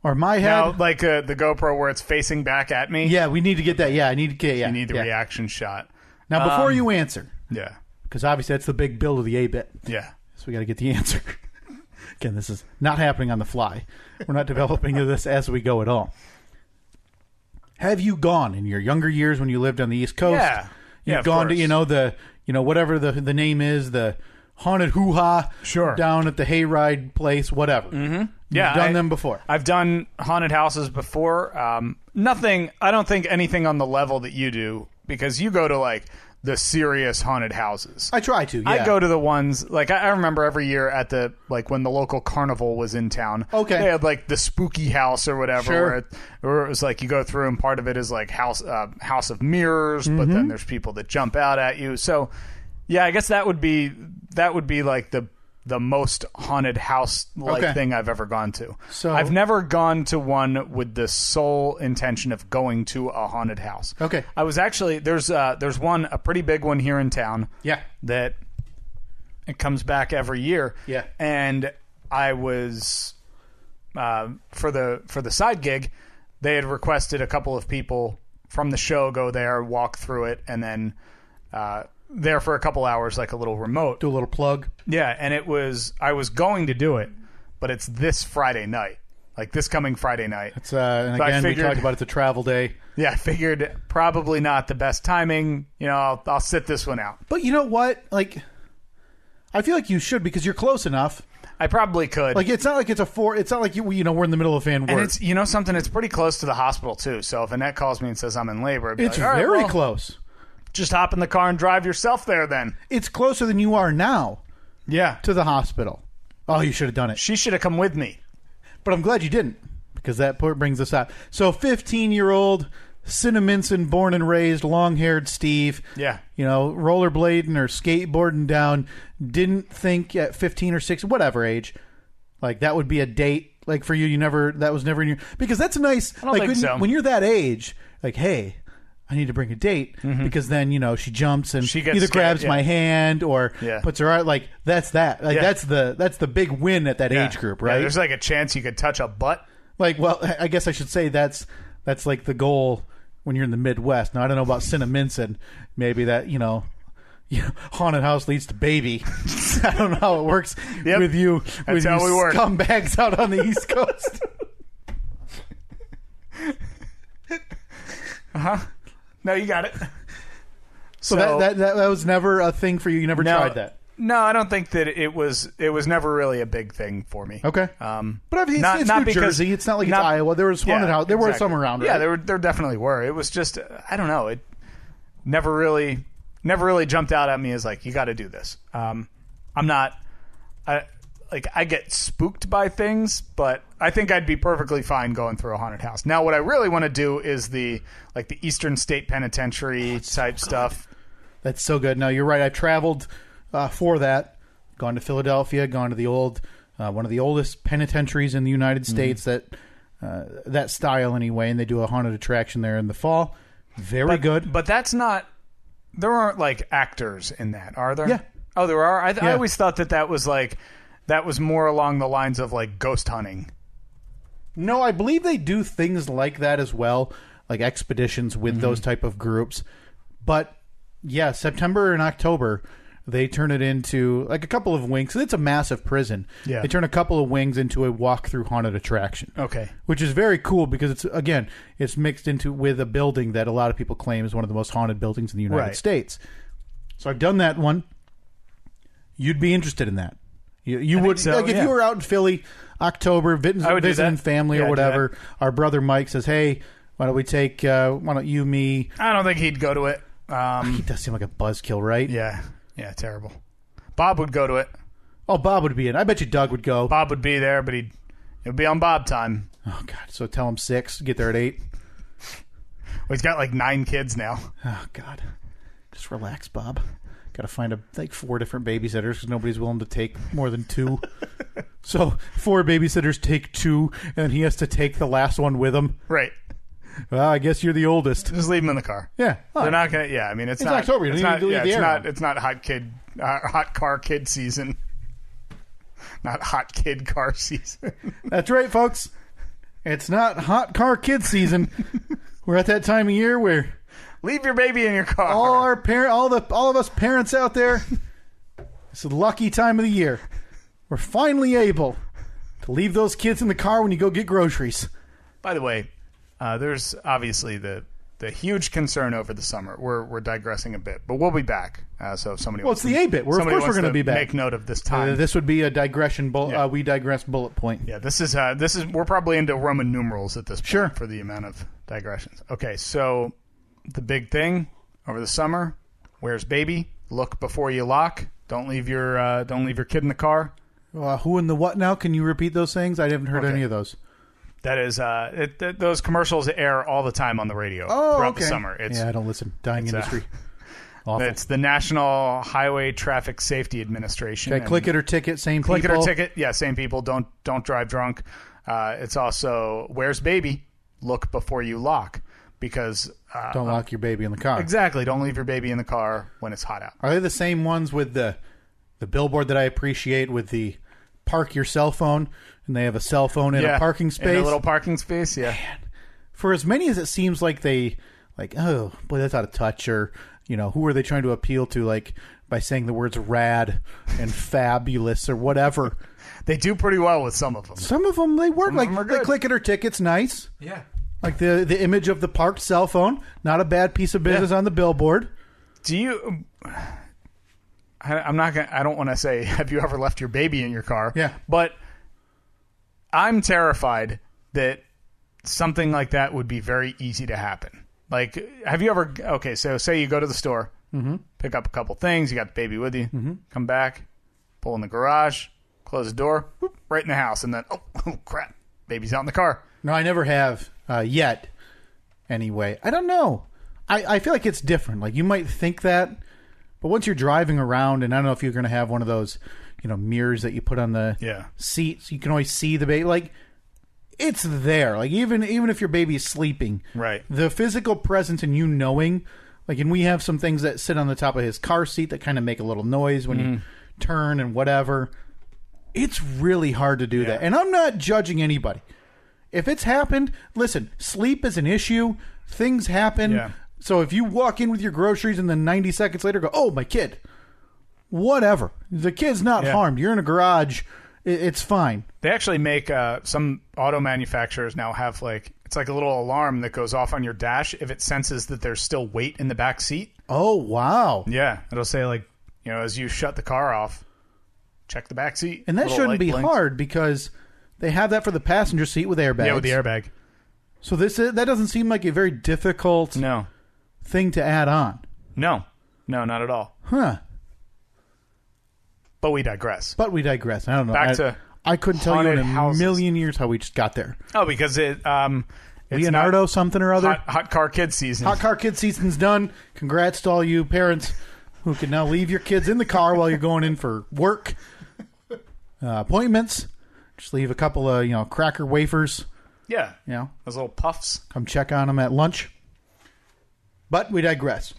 Or my head. Now, like the GoPro where it's facing back at me. Yeah, we need to get that. Yeah, I need to get. Yeah, You need the yeah. reaction shot. Now, before you answer, Yeah. because obviously that's the big build of the A-bit. Yeah. So we got to get the answer. Again, this is not happening on the fly. We're not developing this as we go at all. Have you gone in your younger years when you lived on the East Coast? Yeah. You've of gone to course. whatever the name is, the haunted hoo-ha Sure. down at the hayride place, whatever. Mm-hmm. Yeah, You've done them before. I've done haunted houses before. Nothing. I don't think anything on the level that you do, because you go to like the serious haunted houses. I try to. Yeah. I go to the ones like I remember every year at the like when the local carnival was in town. Okay. They had like the spooky house or whatever, Sure. where it was like you go through and part of it is like house of mirrors, but then there's people that jump out at you. So yeah, I guess that would be like the most haunted house like Okay. thing I've ever gone to. So- I've never gone to one with the sole intention of going to a haunted house. Okay. I was actually there's one, a pretty big one here in town. Yeah. That it comes back every year. Yeah. And I was for the side gig, they had requested a couple of people from the show go there, walk through it, and then there for a couple hours, like a little remote. Do a little plug. Yeah, and I was going to do it, but it's this Friday night, like this coming Friday night. It's and So I again, we figured- talked about it's a travel day. Yeah, I figured probably not the best timing. I'll sit this one out. But you know what? Like, I feel like you should, because you're close enough. I probably could. Like, it's not like it's not like we're in the middle of Van and Wert. it's something. It's pretty close to the hospital too. So if Annette calls me and says I'm in labor, I'd be It's like, all right, very well, close. just hop in the car and drive yourself there. Then It's closer than you are now yeah, to the hospital. Oh, you should have done it. she should have come with me. But I'm glad you didn't, because that brings us out. So 15-year-old Cinnaminson, born and raised, long-haired Steve. Yeah. Rollerblading or skateboarding down. Didn't think at 15 or 16, whatever age, like that would be a date. Like for you, that was never in your, because that's nice. I don't think so. When you're that age, like, hey, I need to bring a date, because then she jumps and She gets either scared, grabs yeah. my hand or Yeah. puts her out. Like that's that. Like Yeah. that's the big win at that Yeah. age group, Yeah, right? there's like a chance you could touch a butt. Like, well, I guess I should say that's like the goal when you're in the Midwest. Now I don't know about Cinnaminson. Maybe that haunted house leads to baby. I don't know how it works Yep. with you. That's with how you we work. scumbags out on the East Coast. No, you got it. So that was never a thing for you. You never tried that. No, I don't think that it was never really a big thing for me. Okay. But it's not New because- Jersey. It's not like it's not- Iowa. There was haunted house. There were exactly. some around, right? Yeah, there definitely were. It was just I don't know. It never really jumped out at me as like you got to do this. I'm not. I get spooked by things, but I think I'd be perfectly fine going through a haunted house. Now, what I really want to do is the Eastern State Penitentiary type stuff. That's so good. No, you're right. I've traveled for that. Gone to Philadelphia. Gone to the old one of the oldest penitentiaries in the United States. That style anyway. And they do a haunted attraction there in the fall. Very good. But that's not. There aren't like actors in that, are there? Yeah. Oh, there are. I Yeah. always thought that was like that was more along the lines of like ghost hunting. No, I believe they do things like that as well, like expeditions with those type of groups. But yeah, September and October, they turn it into like a couple of wings. It's a massive prison. Yeah. They turn a couple of wings into a walk-through haunted attraction. Okay. Which is very cool because it's mixed into with a building that a lot of people claim is one of the most haunted buildings in the United Right. States. So I've done that one. You'd be interested in that. You I would think so, like if yeah. you were out in Philly, October, I would do visiting that. family Yeah, or I'd do whatever. Our brother Mike says, "Hey, why don't we take? Why don't you, me?" I don't think he'd go to it. He does seem like a buzzkill, right? Yeah, terrible. Bob would go to it. Oh, Bob would be in. I bet you Doug would go. Bob would be there, but it would be on Bob time. Oh God! So tell him 6. Get there at 8. Well, he's got like 9 kids now. Oh God! Just relax, Bob. Got to find 4 different babysitters because nobody's willing to take more than 2. So 4 babysitters take 2, and he has to take the last one with him. Right. Well, I guess you're the oldest. Just leave him in the car. Yeah. They're not gonna. Yeah, I mean it's not October. You It's don't not. need to leave Yeah, the it's air not. on. It's not hot car kid season. Not hot kid car season. That's right, folks. It's not hot car kid season. We're at that time of year where leave your baby in your car. all of us parents out there, it's a lucky time of the year. We're finally able to leave those kids in the car when you go get groceries. By the way, there's obviously the huge concern over the summer. We're digressing a bit, but we'll be back. So if somebody it's the A-bit. Of course we're going to be back. Make note of this time. This would be a digression. We digress bullet point. Yeah, this is we're probably into Roman numerals at this point. Sure. For the amount of digressions. Okay, so the big thing over the summer: where's baby? Look before you lock. Don't leave your kid in the car. Who in the what now? Can you repeat those things? I haven't heard any of those. That is, those commercials air all the time on the radio throughout the summer. I don't listen. Dying industry. Awful. It's the National Highway Traffic Safety Administration. Okay, click it or ticket, same people. Click it or ticket, yeah, same people. Don't drive drunk. It's also, where's baby? Look before you lock, because don't lock your baby in the car. Exactly. Don't leave your baby in the car when it's hot out. Are they the same ones with the billboard that I appreciate with the park your cell phone, and they have a cell phone in a parking space? In a little parking space, yeah. Man. For as many as it seems like they, oh, boy, that's out of touch, or, who are they trying to appeal to, by saying the words rad and fabulous or whatever. They do pretty well with some of them. Some of them, they work. They click it or ticket's nice. Yeah. Like the image of the parked cell phone, not a bad piece of business on the billboard. Do you... I don't want to say, have you ever left your baby in your car? Yeah. But I'm terrified that something like that would be very easy to happen. Like, have you ever, okay, so say you go to the store, pick up a couple things, you got the baby with you, come back, pull in the garage, close the door, whoop, right in the house, and then, oh crap, baby's out in the car. No, I never have yet, anyway. I don't know. I feel like it's different. Like, you might think that, but once you're driving around, and I don't know if you're going to have one of those, mirrors that you put on the seats, you can always see the baby. Like, it's there. Like, even if your baby is sleeping, right? The physical presence and you knowing, and we have some things that sit on the top of his car seat that kind of make a little noise when you turn and whatever. It's really hard to do that. And I'm not judging anybody. If it's happened, listen, sleep is an issue. Things happen. Yeah. So if you walk in with your groceries and then 90 seconds later go, oh, my kid, whatever. The kid's not harmed. You're in a garage. It's fine. They actually make some auto manufacturers now have it's like a little alarm that goes off on your dash if it senses that there's still weight in the back seat. Oh, wow. Yeah. It'll say as you shut the car off, check the back seat. And that shouldn't be hard because they have that for the passenger seat with airbags. Yeah, with the airbag. So that doesn't seem like a very difficult thing to add on. No, not at all. Huh. But we digress. I don't know. I couldn't tell you in a million years how we just got there. Oh, because it's Leonardo something or other. Hot car kid season. Hot car kid season's done. Congrats to all you parents who can now leave your kids in the car while you're going in for work appointments. Just leave a couple of cracker wafers. Yeah. Those little puffs. Come check on them at lunch. But we digress.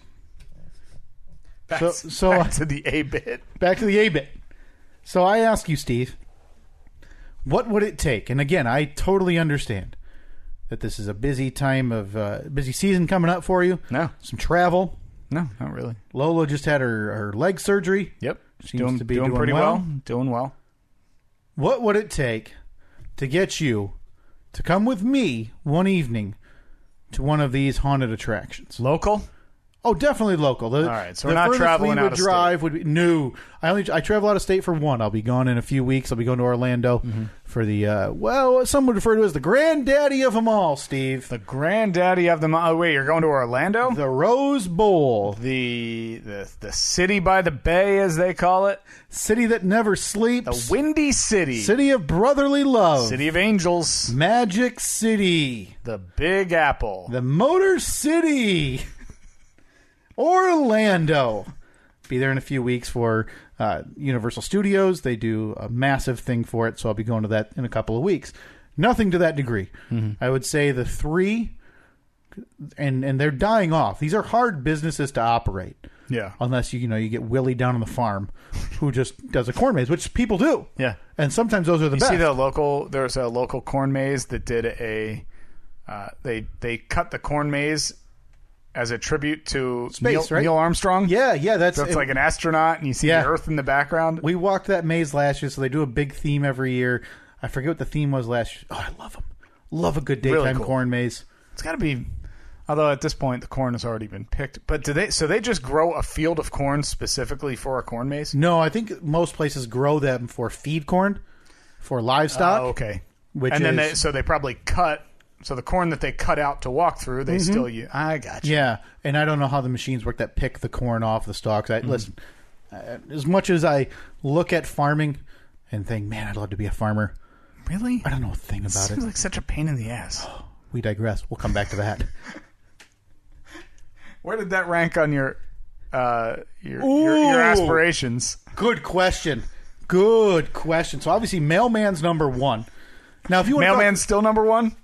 Back to the A-bit. Back to the A-bit. So I ask you, Steve, what would it take? And again, I totally understand that this is a busy time of busy season coming up for you. No. Some travel. No, not really. Lola just had her leg surgery. Yep. Seems to be doing pretty well. Doing well. What would it take to get you to come with me one evening to one of these haunted attractions? Local? Oh, definitely local. All right, so we're not traveling out of state. Would be, no, I travel out of state for one. I'll be gone in a few weeks. I'll be going to Orlando for the some would refer to as the granddaddy of them all, Steve. The granddaddy of them all. Oh, wait, you're going to Orlando? The Rose Bowl, the city by the bay, as they call it, city that never sleeps, the Windy City, city of brotherly love, city of angels, Magic City, the Big Apple, the Motor City. Orlando. Be there in a few weeks for Universal Studios. They do a massive thing for it, so I'll be going to that in a couple of weeks. Nothing to that degree. I would say the three, and they're dying off. These are hard businesses to operate. Yeah. Unless you get Willie down on the farm who just does a corn maze, which people do. Yeah. And sometimes those are the best. See there's a local corn maze that did they cut the corn maze as a tribute to Space, right? Neil Armstrong. Yeah, So it's like an astronaut, and you see the Earth in the background. We walked that maze last year, so they do a big theme every year. I forget what the theme was last year. Oh, I love them. Love a good daytime Really cool. corn maze. It's got to be, although at this point the corn has already been picked. But so they just grow a field of corn specifically for a corn maze? No, I think most places grow them for feed corn, for livestock. Oh, okay. Then they probably cut. So the corn that they cut out to walk through, they still use. I got you. Yeah, and I don't know how the machines work that pick the corn off the stalks. Listen, as much as I look at farming and think, man, I'd love to be a farmer. Really? I don't know a thing about it. Seems like such a pain in the ass. We digress. We'll come back to that. Where did that rank on your aspirations? Good question. So obviously, mailman's number one. Now, if you want Mailman's still number one.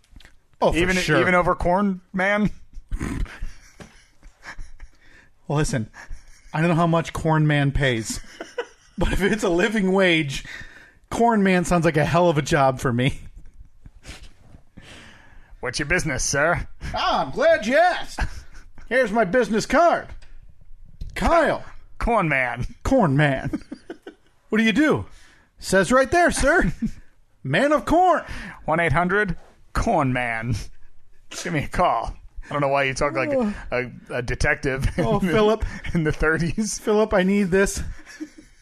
Oh, for sure. Even over corn man. Well, listen, I don't know how much corn man pays, but if it's a living wage, corn man sounds like a hell of a job for me. What's your business, sir? I'm glad you asked. Here's my business card. Kyle. Corn man. Corn man. What do you do? Says right there, sir. Man of corn. 1-800-CORN man. Give me a call. I don't know why you talk like a detective. Philip. In the 30s. Philip, I need this.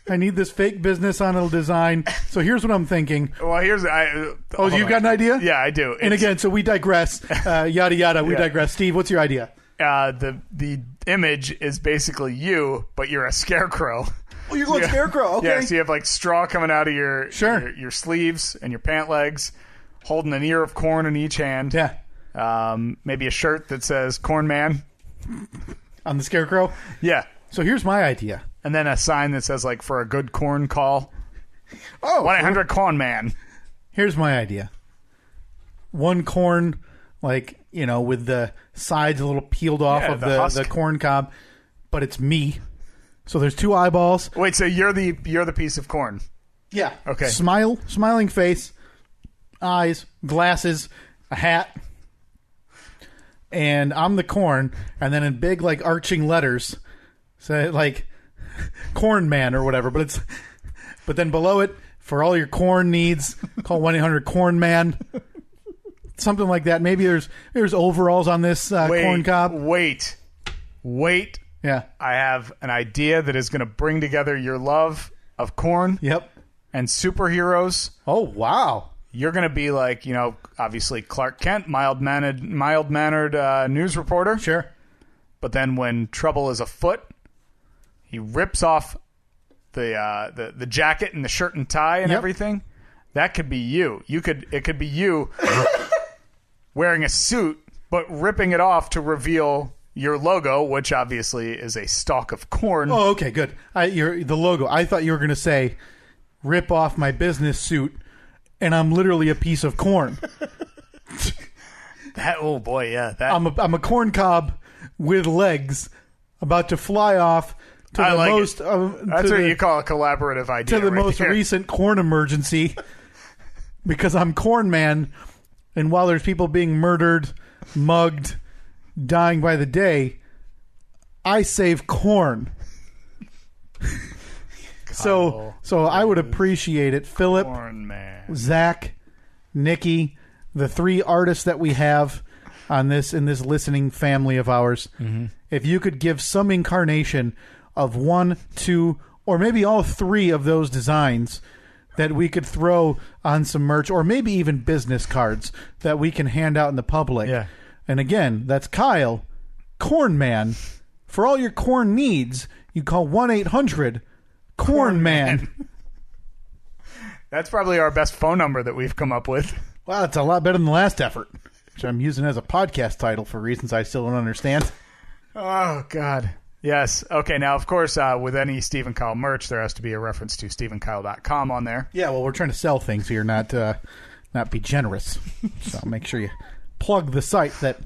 I need this fake business on a design. So here's what I'm thinking. Well, you've got an idea? Yeah, I do. And again, so we digress. Yada, yada, we digress. Steve, what's your idea? The image is basically you, but you're a scarecrow. Oh, you're going scarecrow. Okay. Yeah, so you have like straw coming out of your sleeves and your pant legs, holding an ear of corn in each hand. Yeah. Maybe a shirt that says Corn Man on the scarecrow. Yeah. So here's my idea. And then a sign that says like for a good corn call. Oh, 1-800-CORN man. Here's my idea. One corn, like, with the sides a little peeled off of the corn cob, but it's me. So there's two eyeballs. Wait, so you're the piece of corn? Yeah. Okay. Smiling face, eyes, glasses, a hat, and I'm the corn. And then in big like arching letters, say like Corn Man or whatever. But then below it, for all your corn needs, call 1-800-CORN man. Something like that. Maybe there's overalls on this corn cob. Wait. Yeah. I have an idea that is going to bring together your love of corn. Yep. And superheroes. Oh, wow. You're going to be like, obviously Clark Kent, mild-mannered news reporter. Sure. But then when trouble is afoot, he rips off the jacket and the shirt and tie and everything. That could be you. It could be you wearing a suit, but ripping it off to reveal your logo, which obviously is a stalk of corn. Oh, okay, good. The logo. I thought you were going to say, rip off my business suit, and I'm literally a piece of corn. Oh boy, yeah. I'm a corn cob with legs, about to fly off to the most. That's what you call a collaborative idea. To the most recent corn emergency, because I'm Corn Man, and while there's people being murdered, mugged, dying by the day, I save corn. So I would appreciate it. Philip, Corn Man. Zach, Nikki, the three artists that we have in this listening family of ours, if you could give some incarnation of 1, 2, or maybe all 3 of those designs that we could throw on some merch, or maybe even business cards that we can hand out in the public. Yeah. And again, that's Kyle, Corn Man. For all your corn needs, you call 1-800-CORN man. That's probably our best phone number that we've come up with. Wow, it's a lot better than the last effort, which I'm using as a podcast title for reasons I still don't understand. Oh, God. Yes. Okay, now, of course, with any Steve and Kyle merch, there has to be a reference to SteveandKyle.com on there. Yeah, well, we're trying to sell things here, not be generous. So make sure you plug the site that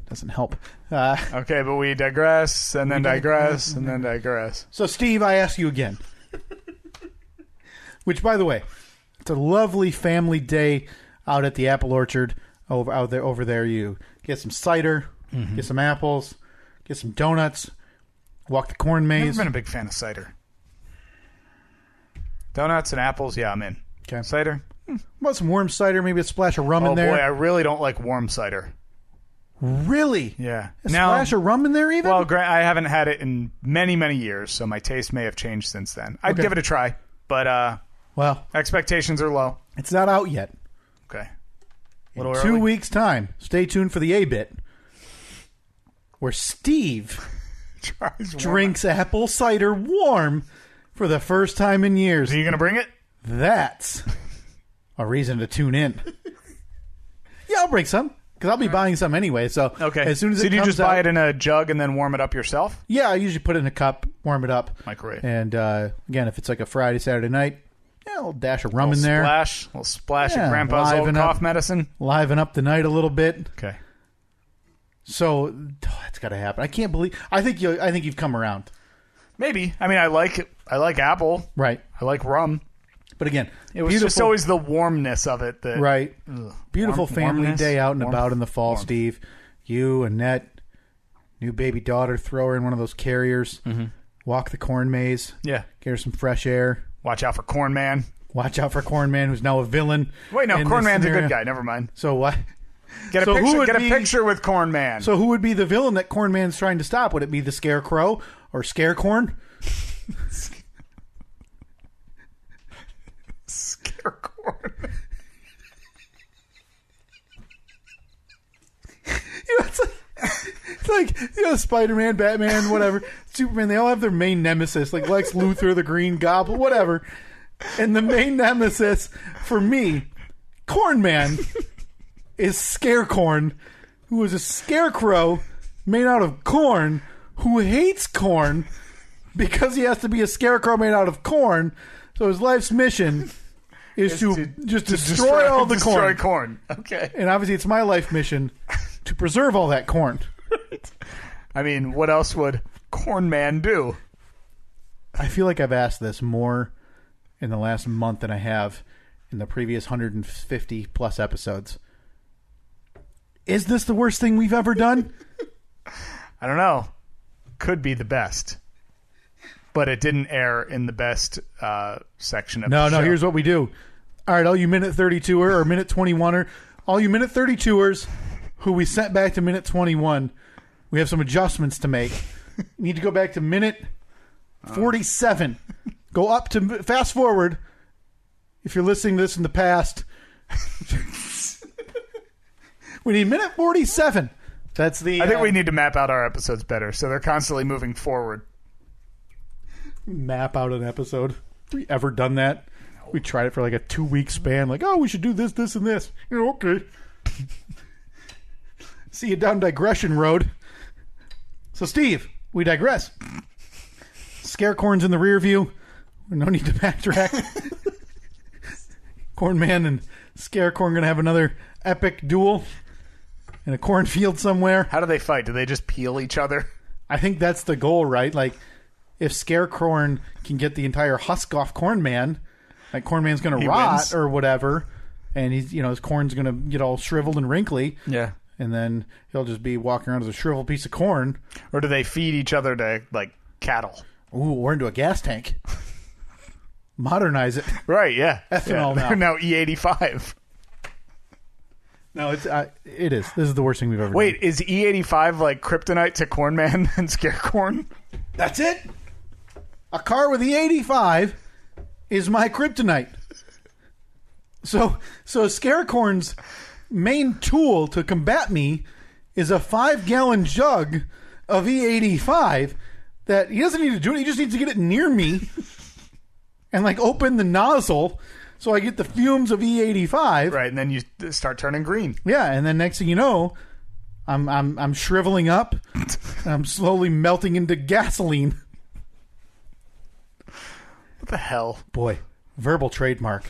Doesn't help. Okay, but we digress, and then digress, and then digress. So, Steve, I ask you again. Which, by the way, it's a lovely family day out at the apple orchard over there. You get some cider, get some apples, get some donuts, walk the corn maze. I've never been a big fan of cider. Donuts and apples, yeah, I'm in. Okay. Cider? Want some warm cider, maybe a splash of rum in there? Oh, boy, I really don't like warm cider. Really? Yeah. A splash of rum in there even? Well, I haven't had it in many, many years, so my taste may have changed since then. I'd give it a try, but well, expectations are low. It's not out yet. Okay. In 2 weeks' time, stay tuned for the A-Bit, where Steve drinks apple cider warm for the first time in years. Are you going to bring it? That's a reason to tune in. Yeah, I'll bring some. Because I'll be buying some anyway. So as soon as so it do you comes just buy out, it in a jug and then warm it up yourself? Yeah, I usually put it in a cup, warm it up. Microwave. And again, if it's like a Friday, Saturday night, yeah, a little dash of rum in there. A little splash of Grandpa's old cough medicine. Liven up the night a little bit. Okay. So that's got to happen. I can't believe. I think you've come around. Maybe. I mean, I like apple. Right. I like rum. But again, it was just always the warmness of it. That, right. Beautiful family warmness, day out and about in the fall, Steve. You, Annette, new baby daughter, throw her in one of those carriers. Mm-hmm. Walk the corn maze. Yeah. Get her some fresh air. Watch out for Corn Man. Watch out for Corn Man, who's now a villain. Wait, no, Corn Man's a good guy. Never mind. So what? Get a picture with Corn Man. So who would be the villain that Corn Man's trying to stop? Would it be the Scarecrow or Scarecorn? Scarecorn. It's like Spider-Man, Batman, whatever, Superman. They all have their main nemesis, like Lex Luthor, the Green Goblin, whatever. And the main nemesis for me, Corn Man, is Scarecorn, who is a scarecrow made out of corn, who hates corn because he has to be a scarecrow made out of corn. So his life's mission is to destroy all the corn. Destroy corn. Okay. And obviously it's my life mission to preserve all that corn. I mean, what else would Corn Man do? I feel like I've asked this more in the last month than I have in the previous 150 plus episodes. Is this the worst thing we've ever done? I don't know. Could be the best. But it didn't air in the best section of the show. No, here's what we do. All right, all you minute 32er or minute 21er, all you minute 32ers who we sent back to minute 21, we have some adjustments to make. You need to go back to minute 47. Go up to fast forward. If you're listening to this in the past, we need minute 47. That's the. I think we need to map out our episodes better, so they're constantly moving forward. Map out an episode. Have we ever done that? No. We tried it for like a 2-week span. Like, oh, we should do this, this, and this. Okay. See you down Digression Road. So, Steve, we digress. Scarecorn's in the rear view. No need to backtrack. Corn Man and Scarecorn going to have another epic duel in a cornfield somewhere. How do they fight? Do they just peel each other? I think that's the goal, right? Like, if Scarecorn can get the entire husk off Corn Man, like Corn Man's going to rot wins. Or whatever, and he's his corn's going to get all shriveled and wrinkly. Yeah. And then he'll just be walking around as a shriveled piece of corn. Or do they feed each other to, like, cattle? Ooh, or into a gas tank. Modernize it. Right, yeah. Ethanol now. They're now E85. No, it is. This is the worst thing we've ever done. Wait, is E85 like kryptonite to Corn Man and Scarecorn? That's it? A car with E85 is my kryptonite. So Scarecorn's main tool to combat me is a 5-gallon jug of E85 that he doesn't need to do it. He just needs to get it near me and like open the nozzle so I get the fumes of E85. Right, and then you start turning green. Yeah, and then next thing you know, I'm shriveling up. And I'm slowly melting into gasoline. What the hell? Boy, verbal trademark.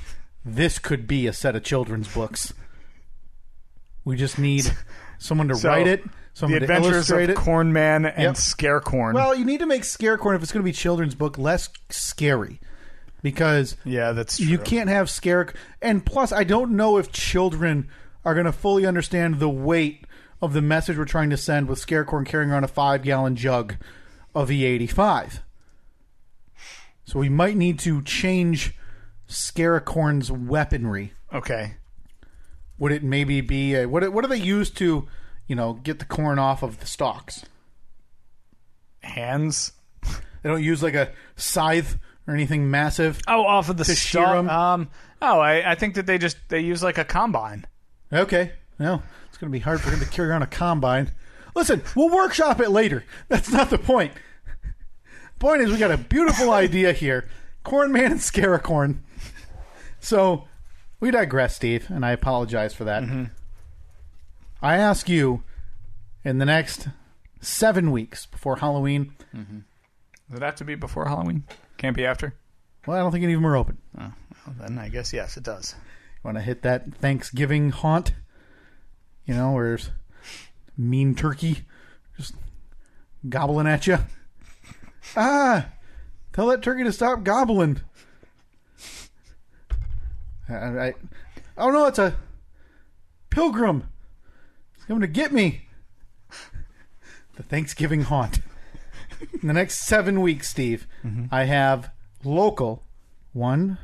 This could be a set of children's books. We just need someone to write it, someone The to Adventures illustrate of it. Corn Man and Scarecorn. Well, you need to make Scarecorn, if it's going to be a children's book, less scary. Because yeah, that's true. you can't have scare. And plus, I don't know if children are going to fully understand the weight of the message we're trying to send with Scarecorn carrying around a 5-gallon jug of E85. So we might need to change Scarecorn's weaponry. Okay. Would it maybe be what do they use to, get the corn off of the stalks? Hands? They don't use like a scythe or anything massive. Oh, off of the to shear stalk. 'em? I think that they use like a combine. Okay. No, it's going to be hard for him to carry on a combine. Listen, we'll workshop it later. That's not the point. Point is, we got a beautiful idea here. Corn Man and Scarecorn. So, we digress, Steve, and I apologize for that. Mm-hmm. I ask you, in the next 7 weeks before Halloween... Mm-hmm. Does it have to be before Halloween? Can't be after? Well, I don't think any of them are open. Oh, well, then I guess yes, it does. Want to hit that Thanksgiving haunt? Where there's mean turkey just gobbling at you. Tell that turkey to stop gobbling. Oh no, it's a pilgrim. It's coming to get me. The Thanksgiving haunt. In the next 7 weeks, Steve, I have local 1,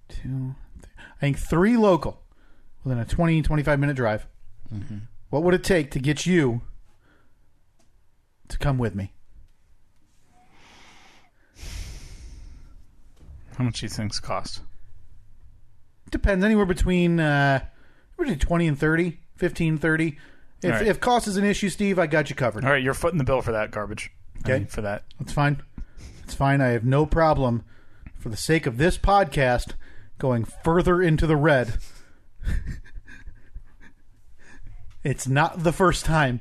2, 3, I think 3 local within a 20-25 minute drive. Mm-hmm. What would it take to get you to come with me? How much do you think's cost? Depends. Anywhere between 20 and 30, 15, 30. If cost is an issue, Steve, I got you covered. All right, you're footing the bill for that garbage. Okay. For that. That's fine. It's fine. I have no problem, for the sake of this podcast, going further into the red. It's not the first time.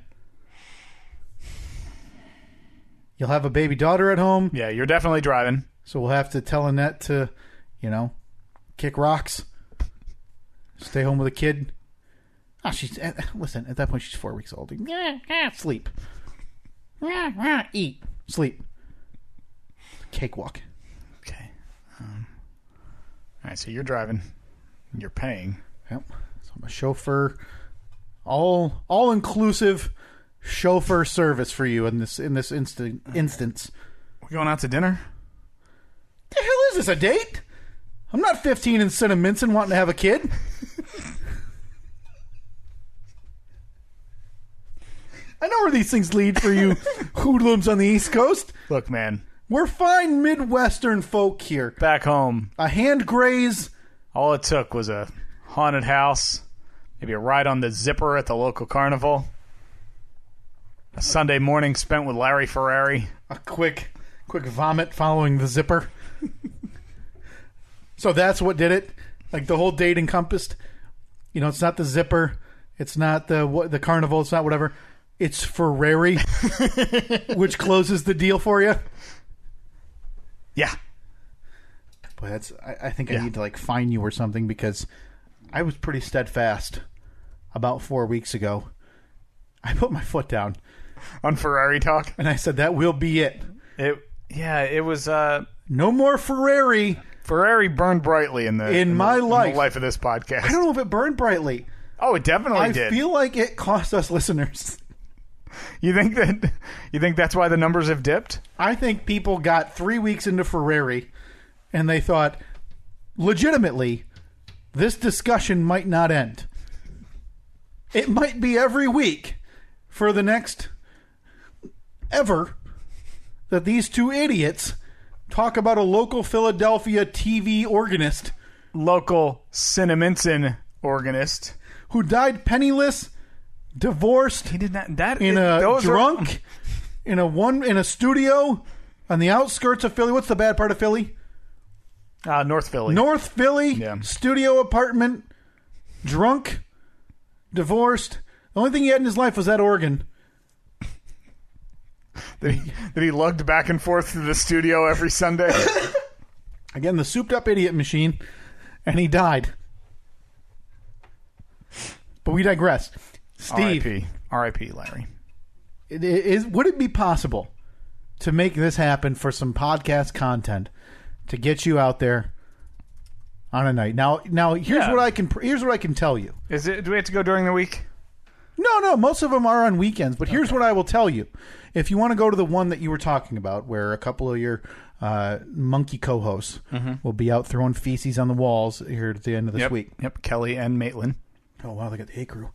You'll have a baby daughter at home. Yeah, you're definitely driving. So we'll have to tell Annette to, kick rocks. Stay home with a kid. Listen, at that point she's 4 weeks old. Sleep. Eat. Sleep. Cakewalk. Okay. All right, so you're driving. You're paying. Yep. So I'm a chauffeur. All inclusive chauffeur service for you in this instance. We're going out to dinner? The hell is this, a date? I'm not 15 and Cinnaminson wanting to have a kid. I know where these things lead for you hoodlums on the East Coast. Look, man. We're fine Midwestern folk here. Back home. A hand graze. All it took was a haunted house, maybe a ride on the zipper at the local carnival, a Sunday morning spent with Larry Ferrari. A quick vomit following the zipper. So that's what did it? Like the whole date encompassed? It's not the zipper. It's not the carnival. It's not whatever. It's Ferrari, which closes the deal for you. Yeah. But I think I need to fine you or something, because I was pretty steadfast about 4 weeks ago. I put my foot down On Ferrari talk? and I said that will be it. It was No more Ferrari. Ferrari burned brightly in the life of this podcast. I don't know if it burned brightly. Oh, it definitely I did. feel like it cost us listeners. You think that's why the numbers have dipped? I think people got 3 weeks into Ferrari and they thought, legitimately, this discussion might not end. It might be every week for the next ever that these two idiots talk about a local Philadelphia TV organist. Local Cinnaminson organist. Who died penniless, divorced, He did not. That in a drunk, in a studio on the outskirts of Philly. What's the bad part of Philly? North Philly. North Philly, Yeah. studio apartment, drunk, divorced. The only thing he had in his life was that organ. that he lugged back and forth to the studio every Sunday. Again, the souped up idiot machine, and he died. But we digress. Steve. R.I.P. Larry. would it be possible to make this happen for some podcast content to get you out there on a night? Now here's what I can tell you. Do we have to go during the week? No, most of them are on weekends, but here's what I will tell you. If you want to go to the one that you were talking about, where a couple of your monkey co-hosts will be out throwing feces on the walls here at the end of this week. Yep, Kelly and Maitland. Oh, wow, they got the Hey Crew.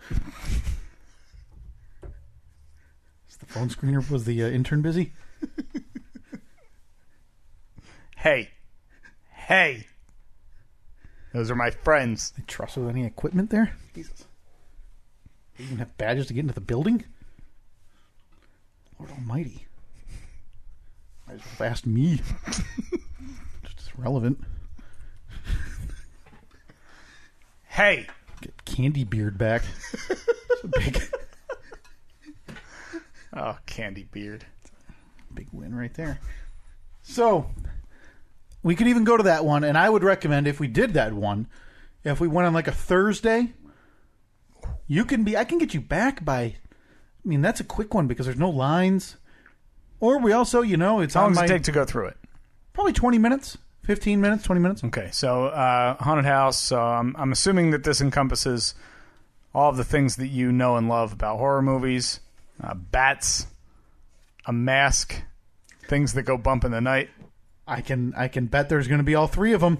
Is the phone screener, was the intern busy? Hey. Those are my friends. They trust with any equipment there? Jesus. They even have badges to get into the building? Lord almighty. Might as well have asked me. Just as relevant. Hey. Get Candy Beard back. So big. Oh, Candy Beard. Big win right there. So, we could even go to that one, and I would recommend if we did that one, if we went on like a Thursday, I can get you back by, that's a quick one because there's no lines. Or we also, it's How long on does it take to go through it? Probably 20 minutes, 15 minutes, 20 minutes. Okay, so haunted house. So I'm assuming that this encompasses all of the things that you know and love about horror movies. Bats, a mask, things that go bump in the night. I can bet there's going to be all three of them.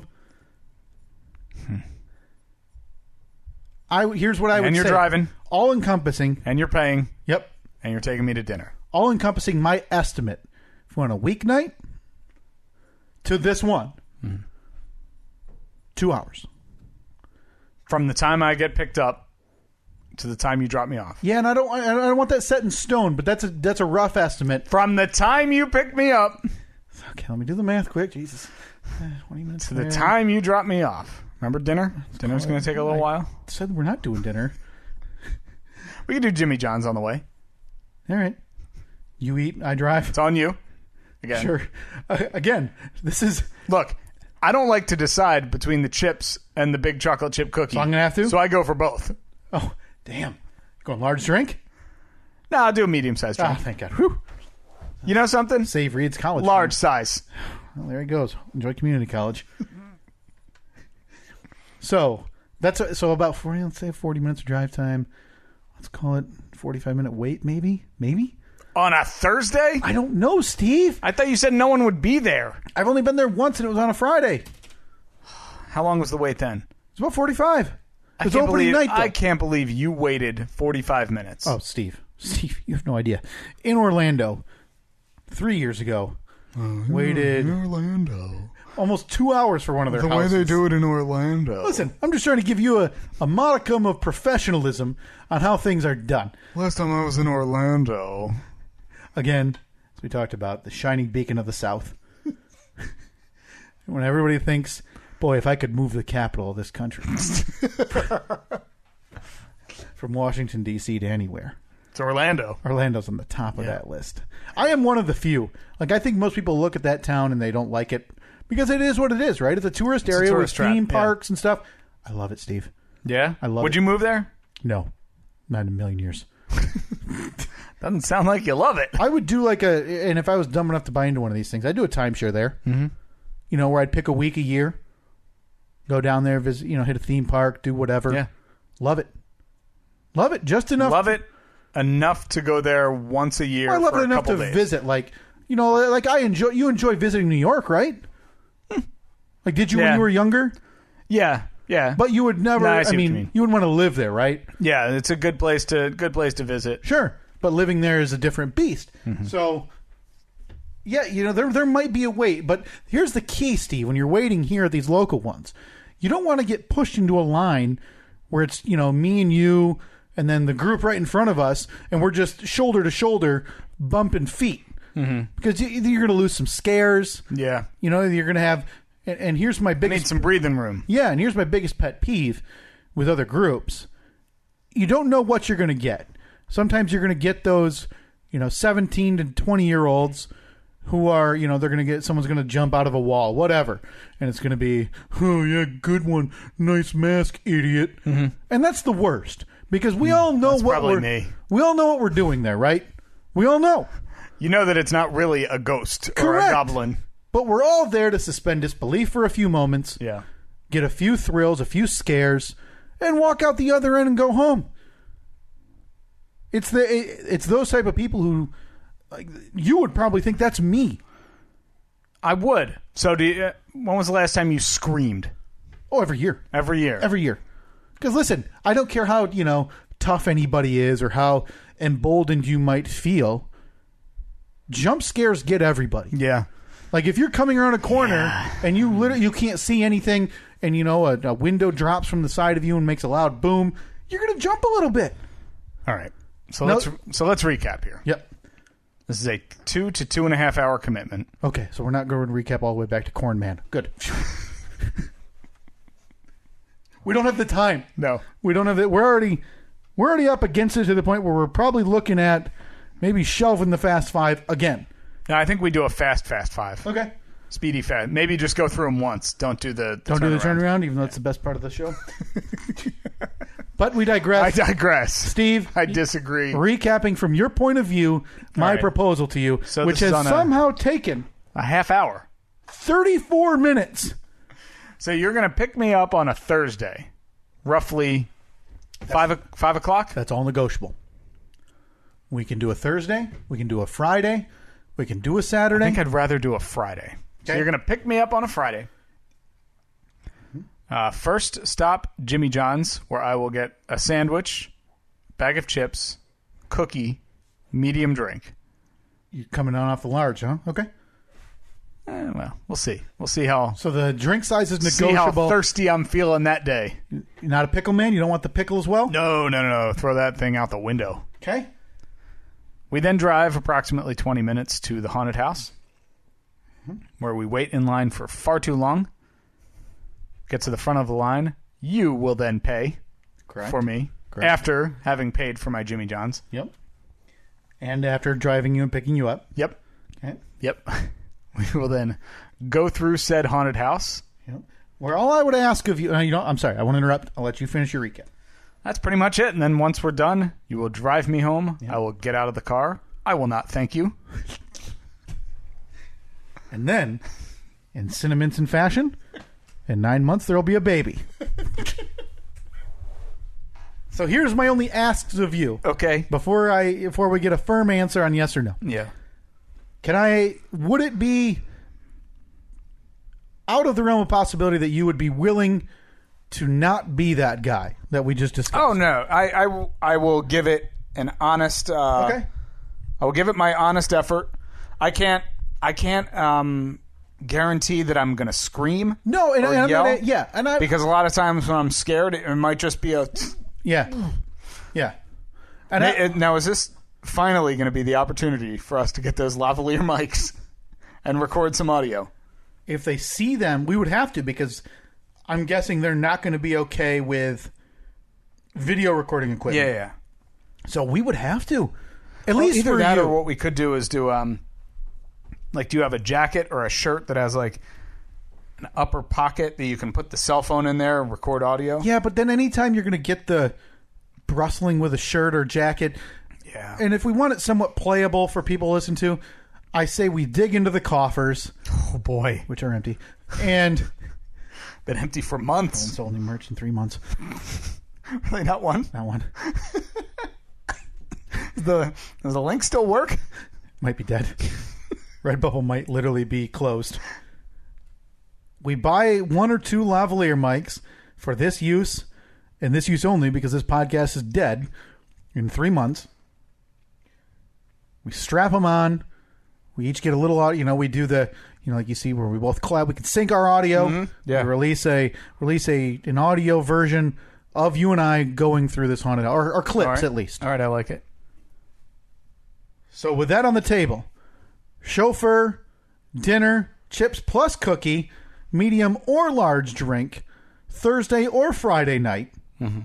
Here's what I would say. And you're driving. All encompassing. And you're paying. Yep. And you're taking me to dinner. All encompassing my estimate for on a weeknight to this one. 2 hours. From the time I get picked up to the time you drop me off. Yeah, and I don't want that set in stone, but that's a rough estimate. From the time you pick me up. Okay, let me do the math quick. Jesus. 20 minutes to the time you drop me off. Remember dinner? Dinner's going to take a little while. Said we're not doing dinner. We can do Jimmy John's on the way. All right. You eat, I drive. It's on you. Again. Sure. Again, this is... Look, I don't like to decide between the chips and the big chocolate chip cookie. So I'm going to have to? So I go for both. Oh, damn. Going large drink? No, I'll do a medium-sized drink. Oh, thank God. Whew. You know something? Save Reed's college. Large size. Well, there he goes. Enjoy community college. So about 40 minutes of drive time. Let's call it 45-minute wait, maybe? On a Thursday? I don't know, Steve. I thought you said no one would be there. I've only been there once, and it was on a Friday. How long was the wait then? It's about 45. It's opening night, though. I can't believe you waited 45 minutes. Oh, Steve, you have no idea. In Orlando, 3 years ago, waited in Orlando. Almost 2 hours for one of their houses. The way they do it in Orlando. Listen, I'm just trying to give you a modicum of professionalism on how things are done. Last time I was in Orlando. Again, as we talked about, the shining beacon of the South. When everybody thinks, boy, if I could move the capital of this country from Washington, D.C. to anywhere. It's Orlando. Orlando's on the top of that list. I am one of the few. I think most people look at that town and they don't like it because it is what it is, right? It's a tourist area with theme parks and stuff. I love it, Steve. Yeah? I love it. Would you move there? No. Not in a million years. Doesn't sound like you love it. I would do and if I was dumb enough to buy into one of these things, I'd do a timeshare there. Mm-hmm. Where I'd pick a week a year, go down there, visit, hit a theme park, do whatever. Yeah. Love it. Love it. Just enough. Love it enough to go there once a year. I love for it a enough to days. visit. You enjoy visiting New York, right? Did you when you were younger? Yeah. Yeah. But you would never, I mean, you wouldn't want to live there, right? Yeah, it's a good place to visit. Sure. But living there is a different beast. Mm-hmm. So, yeah, there might be a wait. But here's the key, Steve. When you're waiting here at these local ones, you don't want to get pushed into a line where it's, me and you and then the group right in front of us, and we're just shoulder to shoulder bumping feet. Mm-hmm. Because you're going to lose some scares. Yeah. You're going to have... And here's my biggest... Need some breathing room. Yeah, and here's my biggest pet peeve with other groups. You don't know what you're going to get. Sometimes you're going to get those, 17 to 20-year-olds who are, they're going to get... Someone's going to jump out of a wall, whatever. And it's going to be, oh, yeah, good one. Nice mask, idiot. Mm-hmm. And that's the worst. Because we all know we all know what we're doing there, right? We all know. You know that it's not really a ghost or Correct. a goblin. But we're all there to suspend disbelief for a few moments, Yeah. get a few thrills, a few scares, and walk out the other end and go home. It's those type of people who, like, you would probably think that's me. I would. So when was the last time you screamed? Oh, every year. Every year. Every year. Because listen, I don't care how, tough anybody is or how emboldened you might feel. Jump scares get everybody. Yeah. Like if you're coming around a corner and you can't see anything and a window drops from the side of you and makes a loud boom, you're going to jump a little bit. All right. So let's recap here. Yep. This is a 2 to 2.5 hour commitment. Okay, so we're not going to recap all the way back to Corn Man. Good. We don't have the time. No. We don't have it. We're already up against it to the point where we're probably looking at maybe shelving the Fast Five again. No, I think we do a fast five. Okay. Speedy fast. Maybe just go through them once. Don't do the turnaround, even though it's the best part of the show. But we digress. I digress. Steve, I disagree. Recapping from your point of view, my proposal to you, So which this is has on somehow taken a half hour. 34 minutes. So you're going to pick me up on a Thursday, roughly 5 o'clock? That's all negotiable. We can do a Thursday. We can do a Friday. We can do a Saturday. I think I'd rather do a Friday. So you're going to pick me up on a Friday. First stop, Jimmy John's, where I will get a sandwich, bag of chips, cookie, medium drink. You're coming on off the large, huh? Okay. Well, we'll see. We'll see how... So the drink size is See negotiable. how thirsty I'm feeling that day. You're not a pickle man? You don't want the pickle as well? No. Throw that thing out the window. Okay. We then drive approximately 20 minutes to the haunted house, where we wait in line for far too long. Get to the front of the line. You will then pay for me after having paid for my Jimmy John's. Yep. And after driving you and picking you up. Yep. Okay. Yep. We will then go through said haunted house. Yep. Where all I would ask of you... I'm sorry. I want to interrupt. I'll let you finish your recap. That's pretty much it. And then once we're done, you will drive me home. Yep. I will get out of the car. I will not thank you. And then, in Cinnamon fashion, in 9 months there will be a baby. So here's my only asks of you. Okay. Before we get a firm answer on yes or no. Yeah. Would it be out of the realm of possibility that you would be willing to not be that guy that we just discussed? Oh no. I will give it an honest okay. I will give it my honest effort. I can't guarantee that I'm going to scream. No, and yell, yeah, because a lot of times when I'm scared, it might just be a yeah. And now is this finally going to be the opportunity for us to get those lavalier mics and record some audio? If they see them, we would have to, because I'm guessing they're not going to be okay with video recording equipment. Yeah. So we would have to. At least either for that, you. or what we could do is do do you have a jacket or a shirt that has like an upper pocket that you can put the cell phone in there and record audio? Yeah, but then anytime you're going to get the brustling with a shirt or jacket, yeah. And if we want it somewhat playable for people to listen to, I say we dig into the coffers. Oh boy, which are empty, and been empty for months. It's only merch in 3 months. Really, not one. Not one. Does the link still work? Might be dead. Redbubble might literally be closed. We buy 1 or 2 lavalier mics for this use, and this use only, because this podcast is dead in 3 months. We strap them on. We each get a little audio. We do the, like you see where we both collab. We can sync our audio. Mm-hmm. Yeah. We release an audio version of you and I going through this haunted house, or clips right. at least. All right, I like it. So with that on the table, chauffeur, dinner, chips plus cookie, medium or large drink, Thursday or Friday night. Mm-hmm.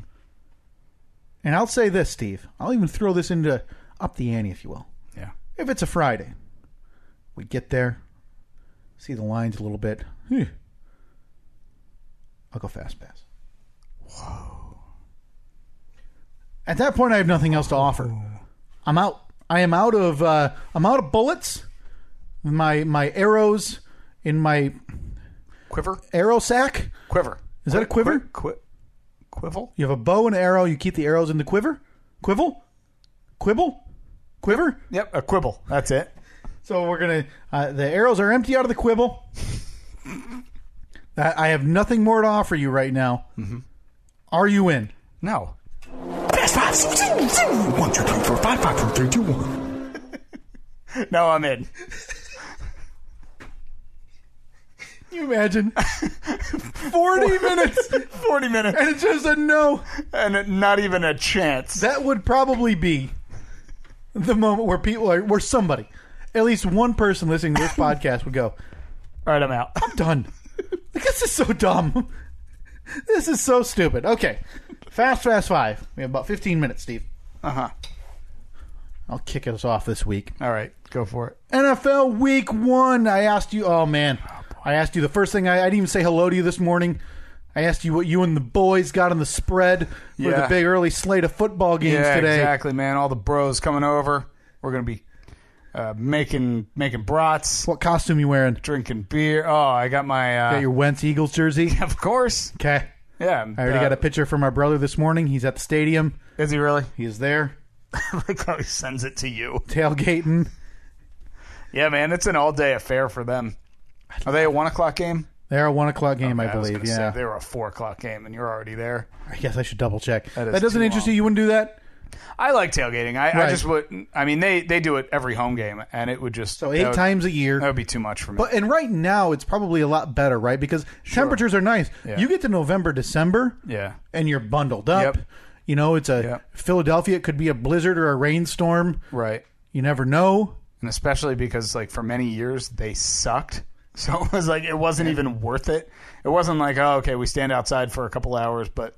And I'll say this, Steve. I'll even throw this into up the ante, if you will. Yeah. If it's a Friday, we get there, see the lines a little bit. I'll go fast pass. Whoa. At that point, I have nothing else to offer. I'm out. I am out of bullets. My arrows in my Quiver? arrow sack. Quiver. Is that a quiver? Quivel? You have a bow and arrow. You keep the arrows in the quiver. Quivel? Quibble? Quiver? Yep, a quibble. That's it. So we're going to... the arrows are empty out of the quibble. I have nothing more to offer you right now. Mm-hmm. Are you in? No. Fast 5, 1, 2, 3, 4, 5, 5, 4, 3, 2, 1. No, I'm in. Can you imagine? 40 minutes. 40 minutes. And it's just a no. And not even a chance. That would probably be the moment where somebody, at least one person listening to this podcast would go, all right, I'm out. I'm done. This is so dumb. This is so stupid. Okay. Fast 5. We have about 15 minutes, Steve. Uh-huh. I'll kick us off this week. All right, go for it. NFL Week 1. I asked you, I asked you the first thing. I didn't even say hello to you this morning. I asked you what you and the boys got on the spread for the big early slate of football games today. Yeah, exactly, man. All the bros coming over. We're going to be making brats. What costume you wearing? Drinking beer. Oh, I got my... got your Wentz Eagles jersey? Of course. Okay. Yeah. I already got a picture from our brother this morning. He's at the stadium. Is he really? He is there. Like how he sends it to you. Tailgating. Yeah, man. It's an all-day affair for them. Are they a 1 o'clock game? They're a 1 o'clock game, Okay, I believe. Say they were a 4 o'clock game, and you're already there. I guess I should double check. That doesn't interest you? You wouldn't do that? I like tailgating. I just would. I mean, they do it every home game, and it would just so 8 times a year. That would be too much for me. And right now, it's probably a lot better, right? Because temperatures are nice. Yeah. You get to November, December, and you're bundled up. Yep. You know, it's Philadelphia. It could be a blizzard or a rainstorm. Right. You never know. And especially because, like, for many years they sucked. So it was like it wasn't even worth it. It wasn't like, oh, okay, we stand outside for a couple hours, but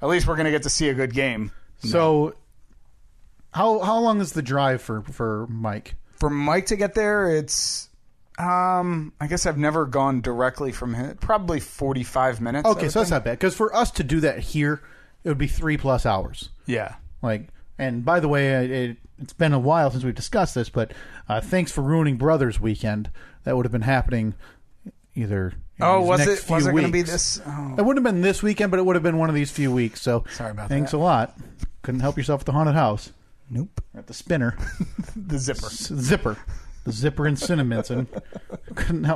at least we're going to get to see a good game. So, how long is the drive for Mike? For Mike to get there, it's I guess I've never gone directly from him. Probably 45 minutes. Okay, so that's not bad. Because for us to do that here, it would be 3+ hours. Yeah. And by the way, it's been a while since we've discussed this, but thanks for ruining Brothers Weekend. That would have been happening either. Was next it few going to weeks. be this? Oh. It wouldn't have been this weekend, but it would have been one of these few weeks. So sorry about thanks that. a lot. Couldn't help yourself at the haunted house. Nope. Or at the spinner. The zipper. The zipper and cinnamons. And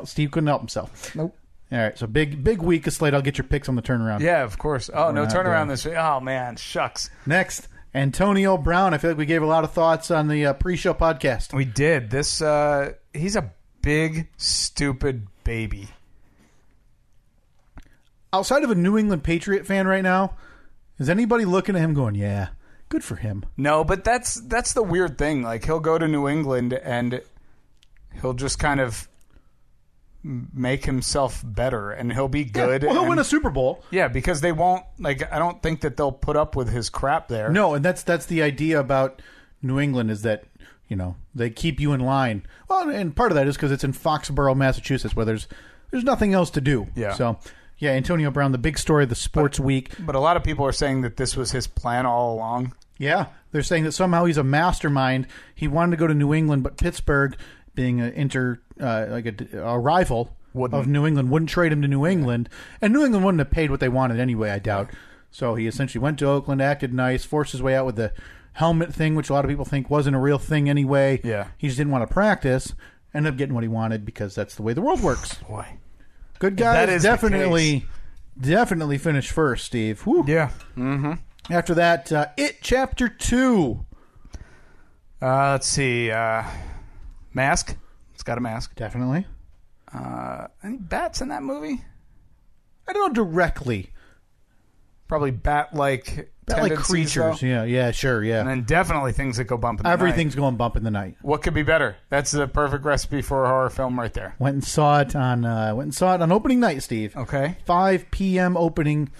Steve couldn't help himself. Nope. All right, so big week of slate. I'll get your picks on the turnaround. Yeah, of course. Oh, no turnaround this week. Oh, man, shucks. Next, Antonio Brown. I feel like we gave a lot of thoughts on the pre-show podcast. We did. This he's a big, stupid baby. Outside of a New England Patriot fan right now, is anybody looking at him going, yeah, good for him? No, but that's the weird thing. Like, he'll go to New England and he'll just kind of make himself better, and he'll be good. Yeah, well, he'll win a Super Bowl. Yeah, because they won't, like, I don't think that they'll put up with his crap there. No, and that's the idea about New England is that, you know, they keep you in line. Well, and part of that is because it's in Foxborough, Massachusetts, where there's nothing else to do. Yeah. So, yeah, Antonio Brown, the big story of the sports week. But a lot of people are saying that this was his plan all along. Yeah, they're saying that somehow he's a mastermind. He wanted to go to New England, but Pittsburgh, being a rival of New England, wouldn't trade him to New England. And New England wouldn't have paid what they wanted anyway, I doubt. So he essentially went to Oakland, acted nice, forced his way out with the helmet thing, which a lot of people think wasn't a real thing anyway. Yeah. He just didn't want to practice. Ended up getting what he wanted because that's the way the world works. Boy. Good guys definitely finished first, Steve. Whew. Yeah. Mm-hmm. After that, It Chapter 2. Let's see. Mask. It's got a mask. Definitely. Any bats in that movie? I don't know directly. Probably bat-like creatures. Though. Yeah, sure, yeah. And then definitely things that go bump in the night. Everything's going bump in the night. What could be better? That's the perfect recipe for a horror film right there. Went and saw it on opening night, Steve. Okay. 5 p.m. opening,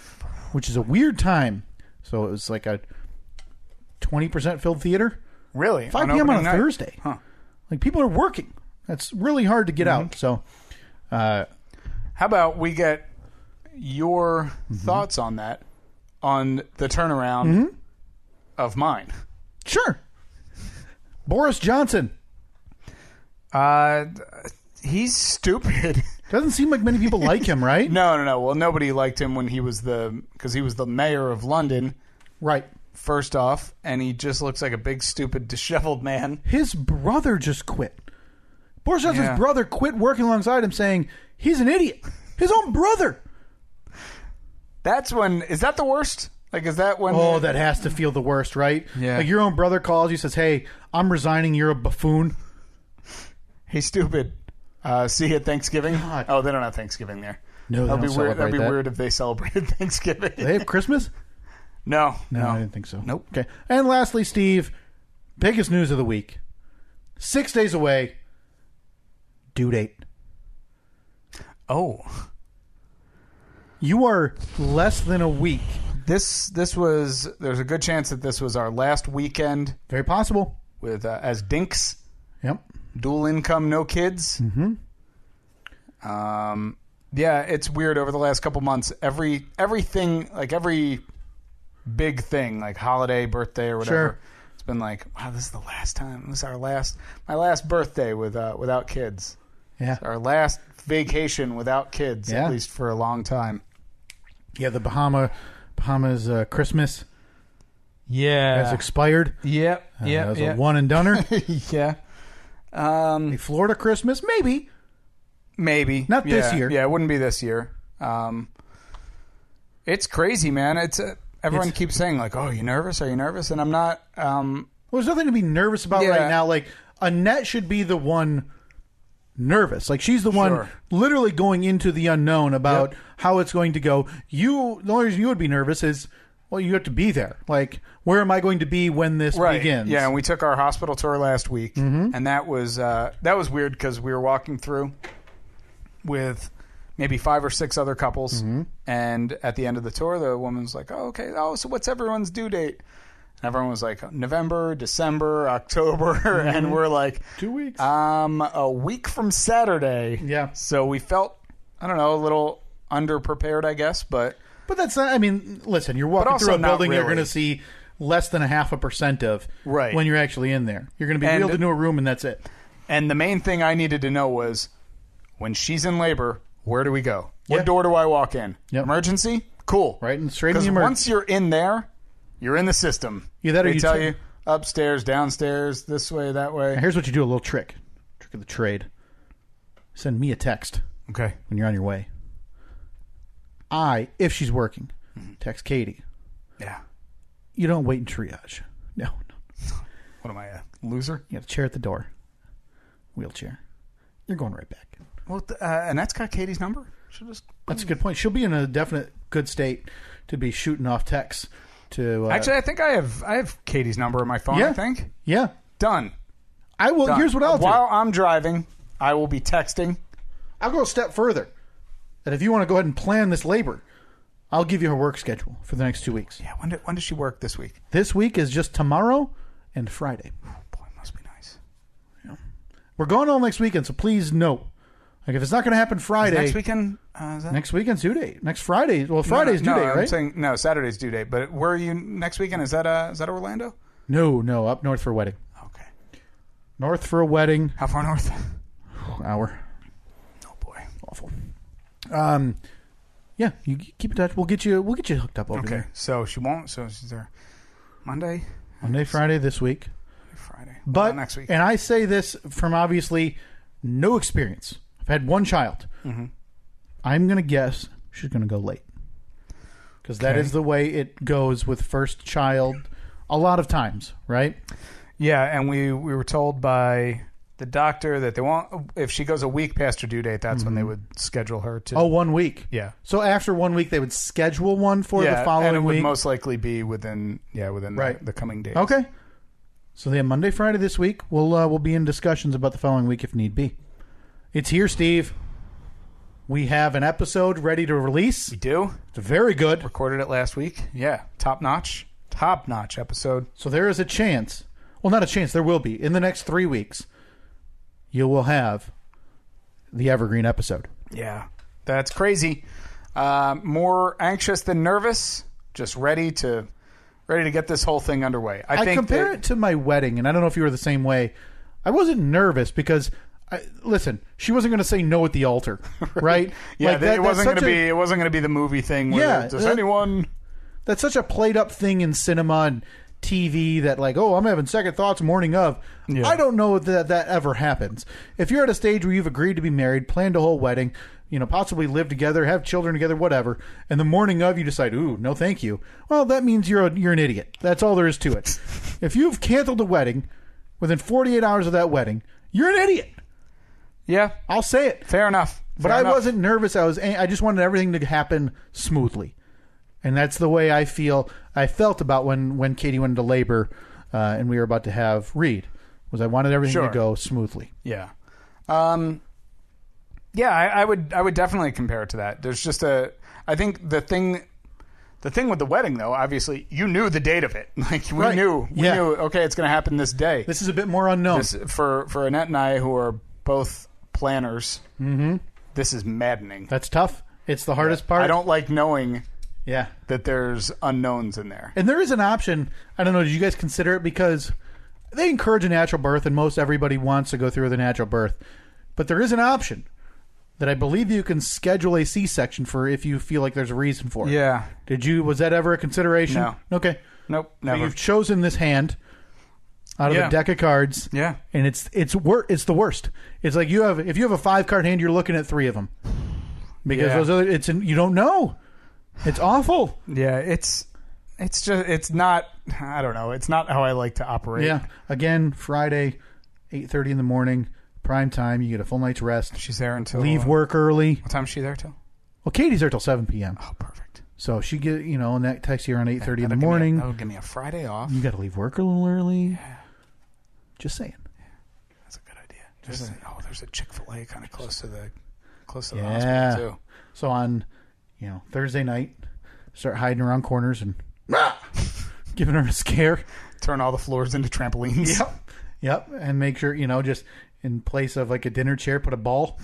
which is a weird time. So it was like a 20% filled theater. Really? 5 p.m. on a night? Thursday. Huh. Like, people are working. That's really hard to get out. So, how about we get your thoughts on that, on the turnaround of mine? Sure. Boris Johnson. He's stupid. Doesn't seem like many people like him, right? No. Well, nobody liked him when he was because he was the mayor of London. Right. First off, and he just looks like a big, stupid, disheveled man. His brother just quit. Boris Johnson's brother quit working alongside him, saying he's an idiot. His own brother. Is that the worst? Like, is that when... Oh, that has to feel the worst, right? Yeah. Like, your own brother calls you, says, hey, I'm resigning, you're a buffoon. Hey, stupid. See you at Thanksgiving? God. Oh, they don't have Thanksgiving there. No, they don't celebrate That'd be weird if they celebrated Thanksgiving. Do they have Christmas? No, I didn't think so. Nope. Okay. And lastly, Steve, biggest news of the week. 6 days away. Due date. Oh. You are less than a week. There's a good chance that this was our last weekend Very possible. with as dinks. Yep. Dual income, no kids. Mm-hmm. Yeah, it's weird over the last couple months. Everything, like every big thing, like holiday, birthday, or whatever. Sure. It's been like, wow, this is the last time. This is my last birthday without kids. Yeah. It's our last vacation without kids, Yeah. at least for a long time. Yeah, the Bahamas Christmas Yeah. has expired. Yep. That was a one and doneer. Yeah. A Florida Christmas, maybe. Maybe. Not this year. Yeah, it wouldn't be this year. It's crazy, man. Everyone keeps saying, like, oh, you nervous? Are you nervous? And I'm not. Well, there's nothing to be nervous about Yeah. right now. Like, Annette should be the one nervous. Like, she's the one Sure. literally going into the unknown about how it's going to go. The only reason you would be nervous is, well, you have to be there. Like, where am I going to be when this begins? Yeah, and we took our hospital tour last week, and that was weird because we were walking through with maybe 5 or 6 other couples, and at the end of the tour, the woman's like, "Oh, okay. Oh, so what's everyone's due date?" And everyone was like, November, December, October, and we're like, 2 weeks. A week from Saturday. Yeah. So we felt, I don't know, a little underprepared, I guess, but that's not, I mean, listen, you're walking also through a not building you're really. going to see less than 0.5% of Right. when you're actually in there. You're going to be And- wheeled into a room and that's it. And the main thing I needed to know was, when she's in labor, where do we go? What Yeah. door do I walk in? Yep. Emergency? Cool. Right, and straight in Because the emergency. once you're in there, you're in the system. Yeah, that or they you tell tell- you upstairs, downstairs, this way, that way. Now, here's what you do, a little trick of the trade. Send me a text Okay. when you're on your way. If she's working, text Katie. Yeah. You don't wait in triage. No. What am I, a loser? You got a chair at the door. Wheelchair. You're going right back. Well, and that's got Katie's number? She'll just... That's a good point. She'll be in a definite good state to be shooting off texts to... Actually, I think I have Katie's number on my phone, Yeah. I think. Yeah. Done. I will. Done. Here's what I'll do. While I'm driving, I will be texting. I'll go a step further. That if you want to go ahead and plan this labor, I'll give you her work schedule for the next 2 weeks. Yeah, when does she work this week? This week is just tomorrow and Friday. Boy, must be nice. We're going all next weekend, so please note. Like, if it's not going to happen Friday... Next weekend? Is that... Next weekend's due date. Next Friday. Well, Friday's due date, I'm right? saying, no, Saturday's due date. But where are you next weekend? Is that Orlando? No, up north for a wedding. Okay. North for a wedding. How far north? Hour. Oh boy. Awful. Yeah, you keep in touch. We'll get you hooked up over Okay. there. So she won't. So she's there Monday, Friday this week. Friday. But What about next week. And I say this from obviously no experience. I've had one child. Mm-hmm. I'm going to guess she's going to go late. Because that Okay. is the way it goes with first child a lot of times, right? Yeah, and we were told by the doctor that they won't. If she goes a week past her due date, that's when they would schedule her to. Oh, 1 week. Yeah. So after 1 week, they would schedule one for the following and it would week. most likely be within Right. the coming days. Okay. So they have Monday, Friday this week. We'll be in discussions about the following week if need be. It's here, Steve. We have an episode ready to release. We do. It's very good. Recorded it last week. Yeah, top notch episode. So there is a chance. Well, not a chance. There will be. In the next 3 weeks, you will have the evergreen episode. Yeah, that's crazy. More anxious than nervous. Just ready to ready to get this whole thing underway. I think compare it to my wedding, and I don't know if you were the same way. I wasn't nervous because, listen, she wasn't going to say no at the altar, right? Yeah, like it wasn't going to be. It wasn't going to be the movie thing. Where does anyone? That's such a played up thing in cinema and TV that, like, oh, I'm having second thoughts morning of. Yeah. I don't know that ever happens. If you're at a stage where you've agreed to be married, planned a whole wedding, possibly live together, have children together, whatever, and the morning of you decide, ooh, no thank you. Well, that means you're an idiot. That's all there is to it. If you've canceled a wedding within 48 hours of that wedding, you're an idiot. Yeah. I'll say it. Fair enough. But I wasn't nervous. I just wanted everything to happen smoothly. And that's the way I felt about when Katie went into labor and we were about to have Reed, was I wanted everything to go smoothly. Yeah. Yeah, I would definitely compare it to that. There's just I think the thing with the wedding, though, obviously, you knew the date of it. Like, we knew, okay, it's going to happen this day. This is a bit more unknown. For Annette and I, who are both planners, this is maddening. That's tough. It's the hardest part. I don't like knowing that there's unknowns in there. And there is an option. I don't know, did you guys consider it? Because they encourage a natural birth, and most everybody wants to go through with a natural birth. But there is an option that I believe you can schedule a C-section for if you feel like there's a reason for it. Yeah. Was that ever a consideration? No. Okay. Nope, never. So you've chosen this hand out of the deck of cards. Yeah. And it's the worst. It's like if you have a 5-card hand, you're looking at 3 of them. Because those other, you don't know. It's awful. Yeah, it's not, I don't know. It's not how I like to operate. Yeah. Again, Friday, 8:30 in the morning. Prime time, you get a full night's rest. She's there until leave work early. What time is she there till? Well, Katie's there till 7 p.m. Oh, perfect. So she get and that takes you around 8:30 in the morning. That'll give me a Friday off. You got to leave work a little early. Yeah. Just saying. Yeah. That's a good idea. There's a Chick-fil-A kind of close to the hospital too. So on Thursday night, start hiding around corners and giving her a scare. Turn all the floors into trampolines. Yep. And make sure just in place of like a dinner chair, put a ball.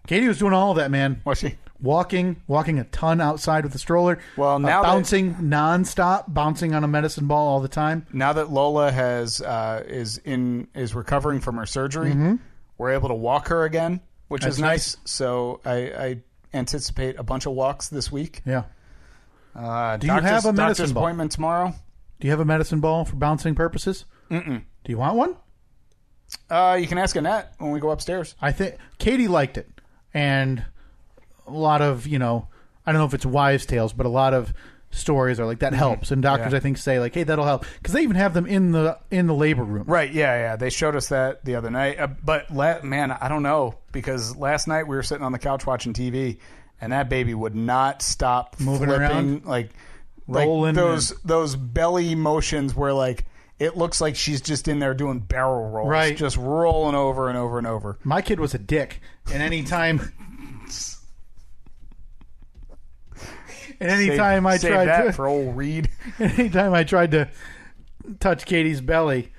Katie was doing all of that, man. Was she? Walking a ton outside with the stroller. Well, now bouncing nonstop, bouncing on a medicine ball all the time. Now that Lola is recovering from her surgery, we're able to walk her again, which is nice. So I anticipate a bunch of walks this week. Yeah. Do you have a medicine ball? Appointment tomorrow? Do you have a medicine ball for bouncing purposes? Mm-mm. Do you want one? You can ask Annette when we go upstairs. I think Katie liked it, and a lot of I don't know if it's wives' tales, but a lot of stories are like that helps, and doctors I think say like, hey, that'll help, because they even have them in the labor room. Right? Yeah. They showed us that the other night, but man, I don't know, because last night we were sitting on the couch watching TV, and that baby would not stop moving flipping, around, like rolling, those belly motions where like. It looks like she's just in there doing barrel rolls. Right. Just rolling over and over and over. My kid was a dick. And anytime I tried that for old Reed. Anytime I tried to touch Katie's belly,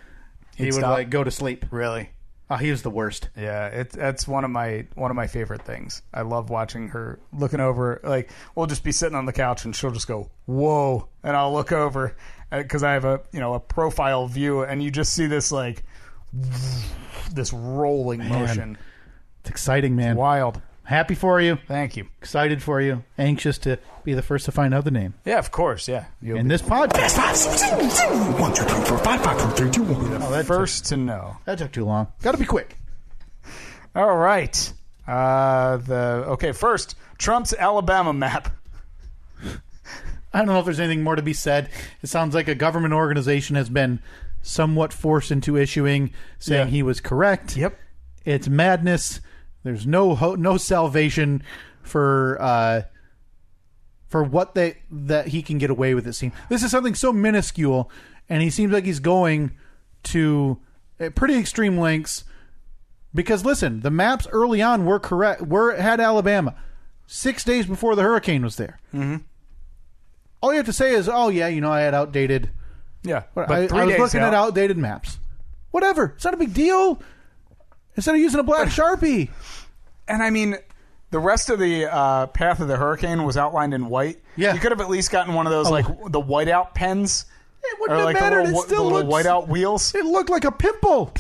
he would like go to sleep. Really? Oh, he was the worst. Yeah, that's one of my favorite things. I love watching her looking over. Like, we'll just be sitting on the couch and she'll just go, "Whoa," and I'll look over because I have a profile view, and you just see this like this rolling motion. It's exciting, man. It's wild. Happy for you. Thank you. Excited for you. Anxious to be the first to find out the name. Yeah, of course. Yeah. In this podcast. 1, 2, 3, 4, 5, 5, 4, 3, 2, 1. The first to know. That took too long. Got to be quick. All right. First, Trump's Alabama map. I don't know if there's anything more to be said. It sounds like a government organization has been somewhat forced into issuing, saying he was correct. Yep. It's madness. There's no salvation for what that he can get away with. It seems this is something so minuscule, and he seems like he's going to pretty extreme lengths. Because listen, the maps early on were correct. Had Alabama 6 days before the hurricane was there. Mm-hmm. All you have to say is, "Oh yeah, I had outdated." Yeah, but I was looking at outdated maps. Whatever, it's not a big deal. Instead of using a black Sharpie. And I mean, The rest of the path of the hurricane was outlined in white. Yeah. You could have at least gotten one of those, like, the whiteout pens. It wouldn't Or have like mattered. the It still little looks, whiteout wheels. It looked like a pimple.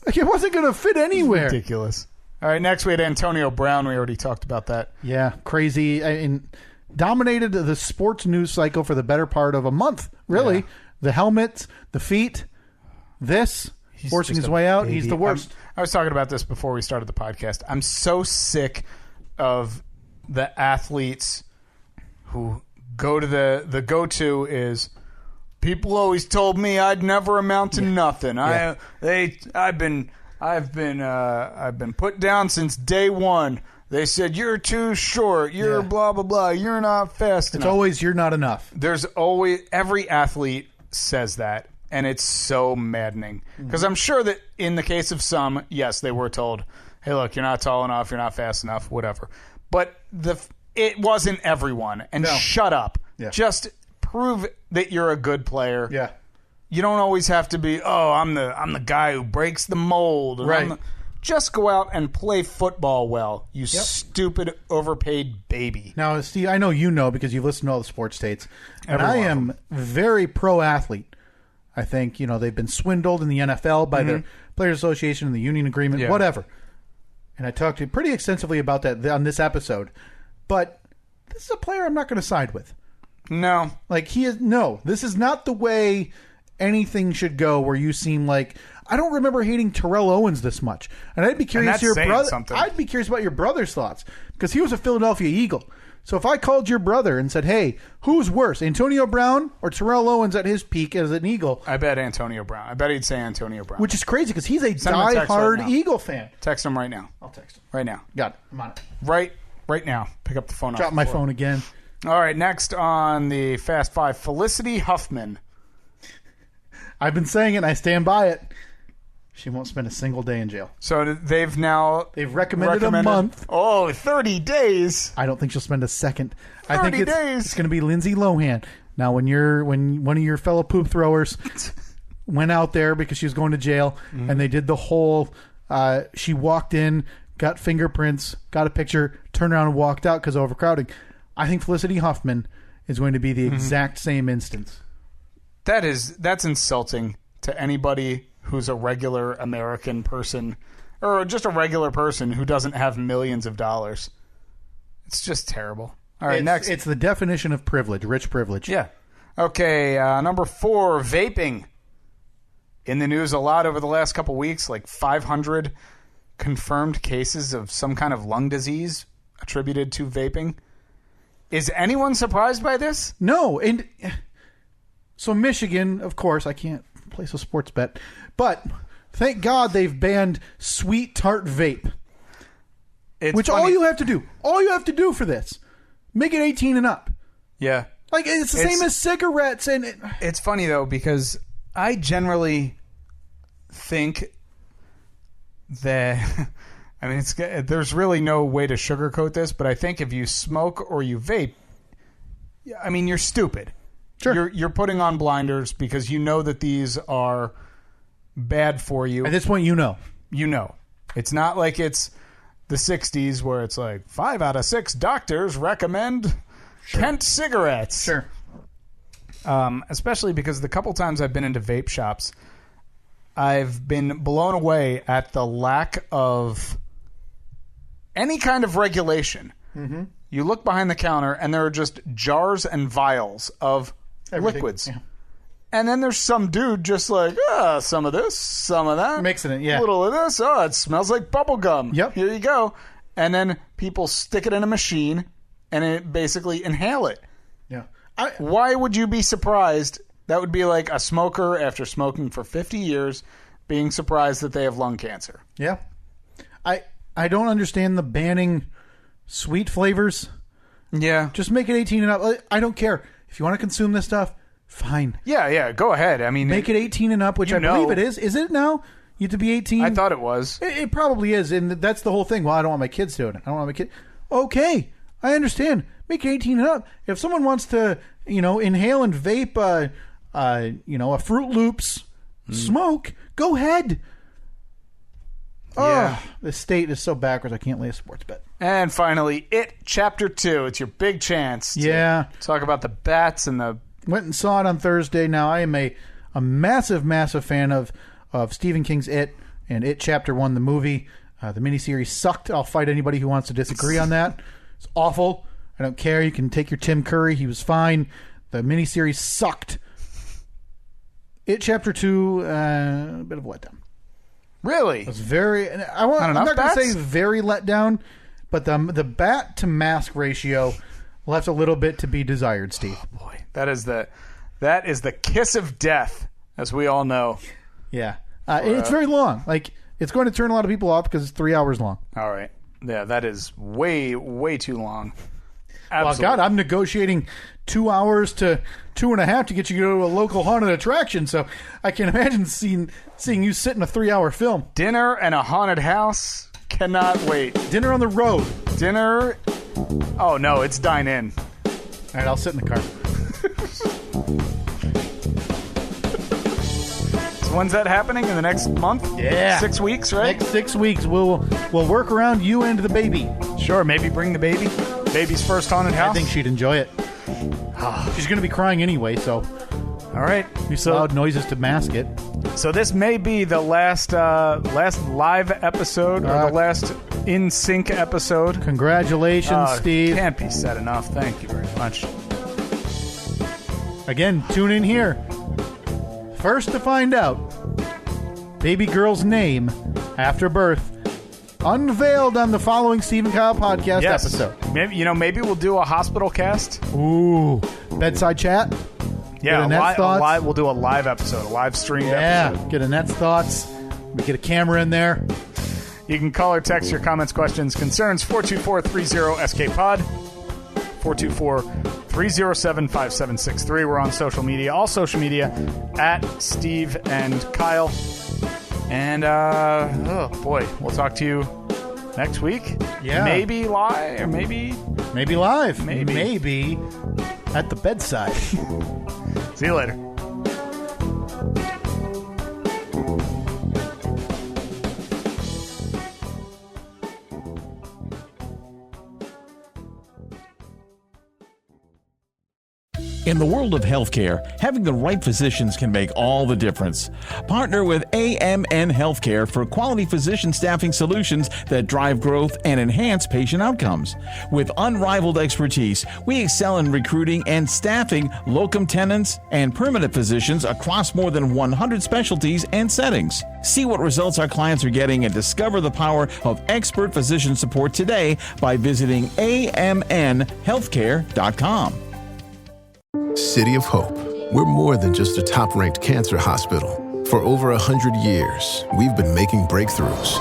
Like it wasn't going to fit anywhere. Ridiculous. All right, next we had Antonio Brown. We already talked about that. Yeah, crazy. Dominated the sports news cycle for the better part of a month, really. Yeah. The helmets, the feet, He's forcing just his a way out. baby. He's the worst. I was talking about this before we started the podcast. I'm so sick of the athletes who go to the go-to is people always told me I'd never amount to nothing. Yeah. I've been put down since day one. They said you're too short. You're blah blah blah. You're not fast enough. It's always you're not enough. There's always every athlete says that, and it's so maddening because I'm sure that in the case of some, yes, they were told, "Hey, look, you're not tall enough. You're not fast enough. Whatever." But it wasn't everyone. And shut up. Yeah. Just prove that you're a good player. Yeah. You don't always have to be, I'm the guy who breaks the mold. And Right. Just go out and play football well, you stupid, overpaid baby. Now, Steve, I know you know because you've listened to all the sports states, and Every I one of am very pro-athlete. I think, they've been swindled in the NFL by the Players Association and the union agreement, whatever. And I talked to you pretty extensively about that on this episode. But this is a player I'm not going to side with. No. Like, this is not the way anything should go where you seem like... I don't remember hating Terrell Owens this much. And I'd be curious your brother. I'd be curious about your brother's thoughts because he was a Philadelphia Eagle. So if I called your brother and said, "Hey, who's worse, Antonio Brown or Terrell Owens at his peak as an Eagle?" I bet Antonio Brown. I bet he'd say Antonio Brown. Which is crazy because he's a Send him a text die-hard right now. Eagle fan. Text him right now. I'll text him. Right now. Got it. I'm on it. Right now. Pick up the phone. Drop my phone again. All right, next on the Fast Five, Felicity Huffman. I've been saying it and I stand by it. She won't spend a single day in jail. So they've recommended a month. Oh, 30 days. I don't think she'll spend a second. 30 I think it's going to be Lindsay Lohan. Now, when one of your fellow poop throwers went out there because she was going to jail, and they did the whole, she walked in, got fingerprints, got a picture, turned around and walked out because of overcrowding. I think Felicity Huffman is going to be the exact same instance. That's insulting to anybody who's a regular American person or just a regular person who doesn't have millions of dollars. It's just terrible. All right, next. It's the definition of privilege, rich privilege. Yeah. Okay, number 4, vaping. In the news a lot over the last couple weeks, like 500 confirmed cases of some kind of lung disease attributed to vaping. Is anyone surprised by this? No. And so Michigan, of course, I can't place a sports bet, but thank God they've banned sweet tart vape. Which funny. all you have to do for this, make it 18 and up. Yeah. Like it's the same as cigarettes. And it's funny though because I generally think that I mean there's really no way to sugarcoat this, but I think if you smoke or you vape, I mean you're stupid. Sure. You're putting on blinders because you know that these are bad for you. At this point, you know. It's not like it's the 60s where it's like 5 out of 6 doctors recommend Kent cigarettes. Sure. Especially because the couple times I've been into vape shops, I've been blown away at the lack of any kind of regulation. Mm-hmm. You look behind the counter and there are just jars and vials of liquids. Yeah. And then there's some dude just like, some of this, some of that. Mixing it, yeah. A little of this. Oh, it smells like bubble gum. Yep. Here you go. And then people stick it in a machine and it basically inhale it. Yeah. Why would you be surprised? That would be like a smoker after smoking for 50 years being surprised that they have lung cancer. Yeah. I don't understand the banning sweet flavors. Yeah. Just make it 18 and up. I don't care. If you want to consume this stuff, fine. Yeah, go ahead. I mean, make it 18 and up, which I believe it is. Is it now? You have to be 18? I thought it was. It probably is, and that's the whole ththing. Well, I don't want my kids doing it. I don't want my kid. Okay, I understand. Make it 18 and up. If someone wants to, inhale and vape, a Fruit Loops smoke, go ahead. Yeah. The state is so backwards I can't lay a sports bet. And finally, It Chapter 2. It's your big chance to talk about the bats and the... Went and saw it on Thursday. Now, I am a massive, massive fan of Stephen King's It and It Chapter 1, the movie. The miniseries sucked. I'll fight anybody who wants to disagree on that. It's awful. I don't care. You can take your Tim Curry. He was fine. The miniseries sucked. It Chapter 2, a bit of a letdown. Really? It was very... I'm not going to say very let down, but the bat to mask ratio left a little bit to be desired, Steve. Oh, boy. That is the kiss of death, as we all know. Yeah. It's very long. Like, it's going to turn a lot of people off because it's 3 hours long. All right. Yeah, that is way, way too long. Absolutely. Well, God, I'm negotiating 2 hours to 2.5 to get you to go to a local haunted attraction, so I can imagine seeing you sit in a 3-hour film. Dinner and a haunted house? Cannot wait. Dinner on the road. Dinner? Oh, no, it's dine in. All right, I'll sit in the car. So when's that happening? In the next month? Yeah. 6 weeks, right? Next 6 weeks. We'll work around you and the baby. Sure, maybe bring the baby. Baby's first haunted house. I think she'd enjoy it. She's going to be crying anyway, so... All right. Use loud noises to mask it. So this may be the last live episode, or the last in sync episode. Congratulations, Steve. Can't be said enough. Thank you very much. Again, tune in here. First to find out, baby girl's name after birth unveiled on the following Steve and Kyle podcast episode. Maybe we'll do a hospital cast. Ooh, bedside chat. Yeah, we'll do a live episode, a live streamed episode. Get Annette's thoughts. We get a camera in there. You can call or text your comments, questions, concerns, 424-30-SK-POD, 424-307-5763. We're on social media, all social media, at Steve and Kyle. And, oh boy, we'll talk to you next week. Yeah. Maybe live, or maybe live. Maybe at the bedside. See you later. In the world of healthcare, having the right physicians can make all the difference. Partner with AMN Healthcare for quality physician staffing solutions that drive growth and enhance patient outcomes. With unrivaled expertise, we excel in recruiting and staffing locum tenens and permanent physicians across more than 100 specialties and settings. See what results our clients are getting and discover the power of expert physician support today by visiting amnhealthcare.com. City of Hope. We're more than just a top-ranked cancer hospital. For over 100 years, we've been making breakthroughs,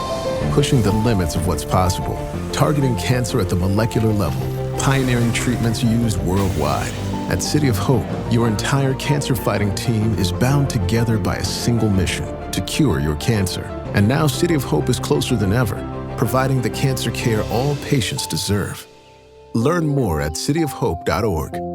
pushing the limits of what's possible, targeting cancer at the molecular level, pioneering treatments used worldwide. At City of Hope, your entire cancer-fighting team is bound together by a single mission: to cure your cancer. And now City of Hope is closer than ever, providing the cancer care all patients deserve. Learn more at cityofhope.org.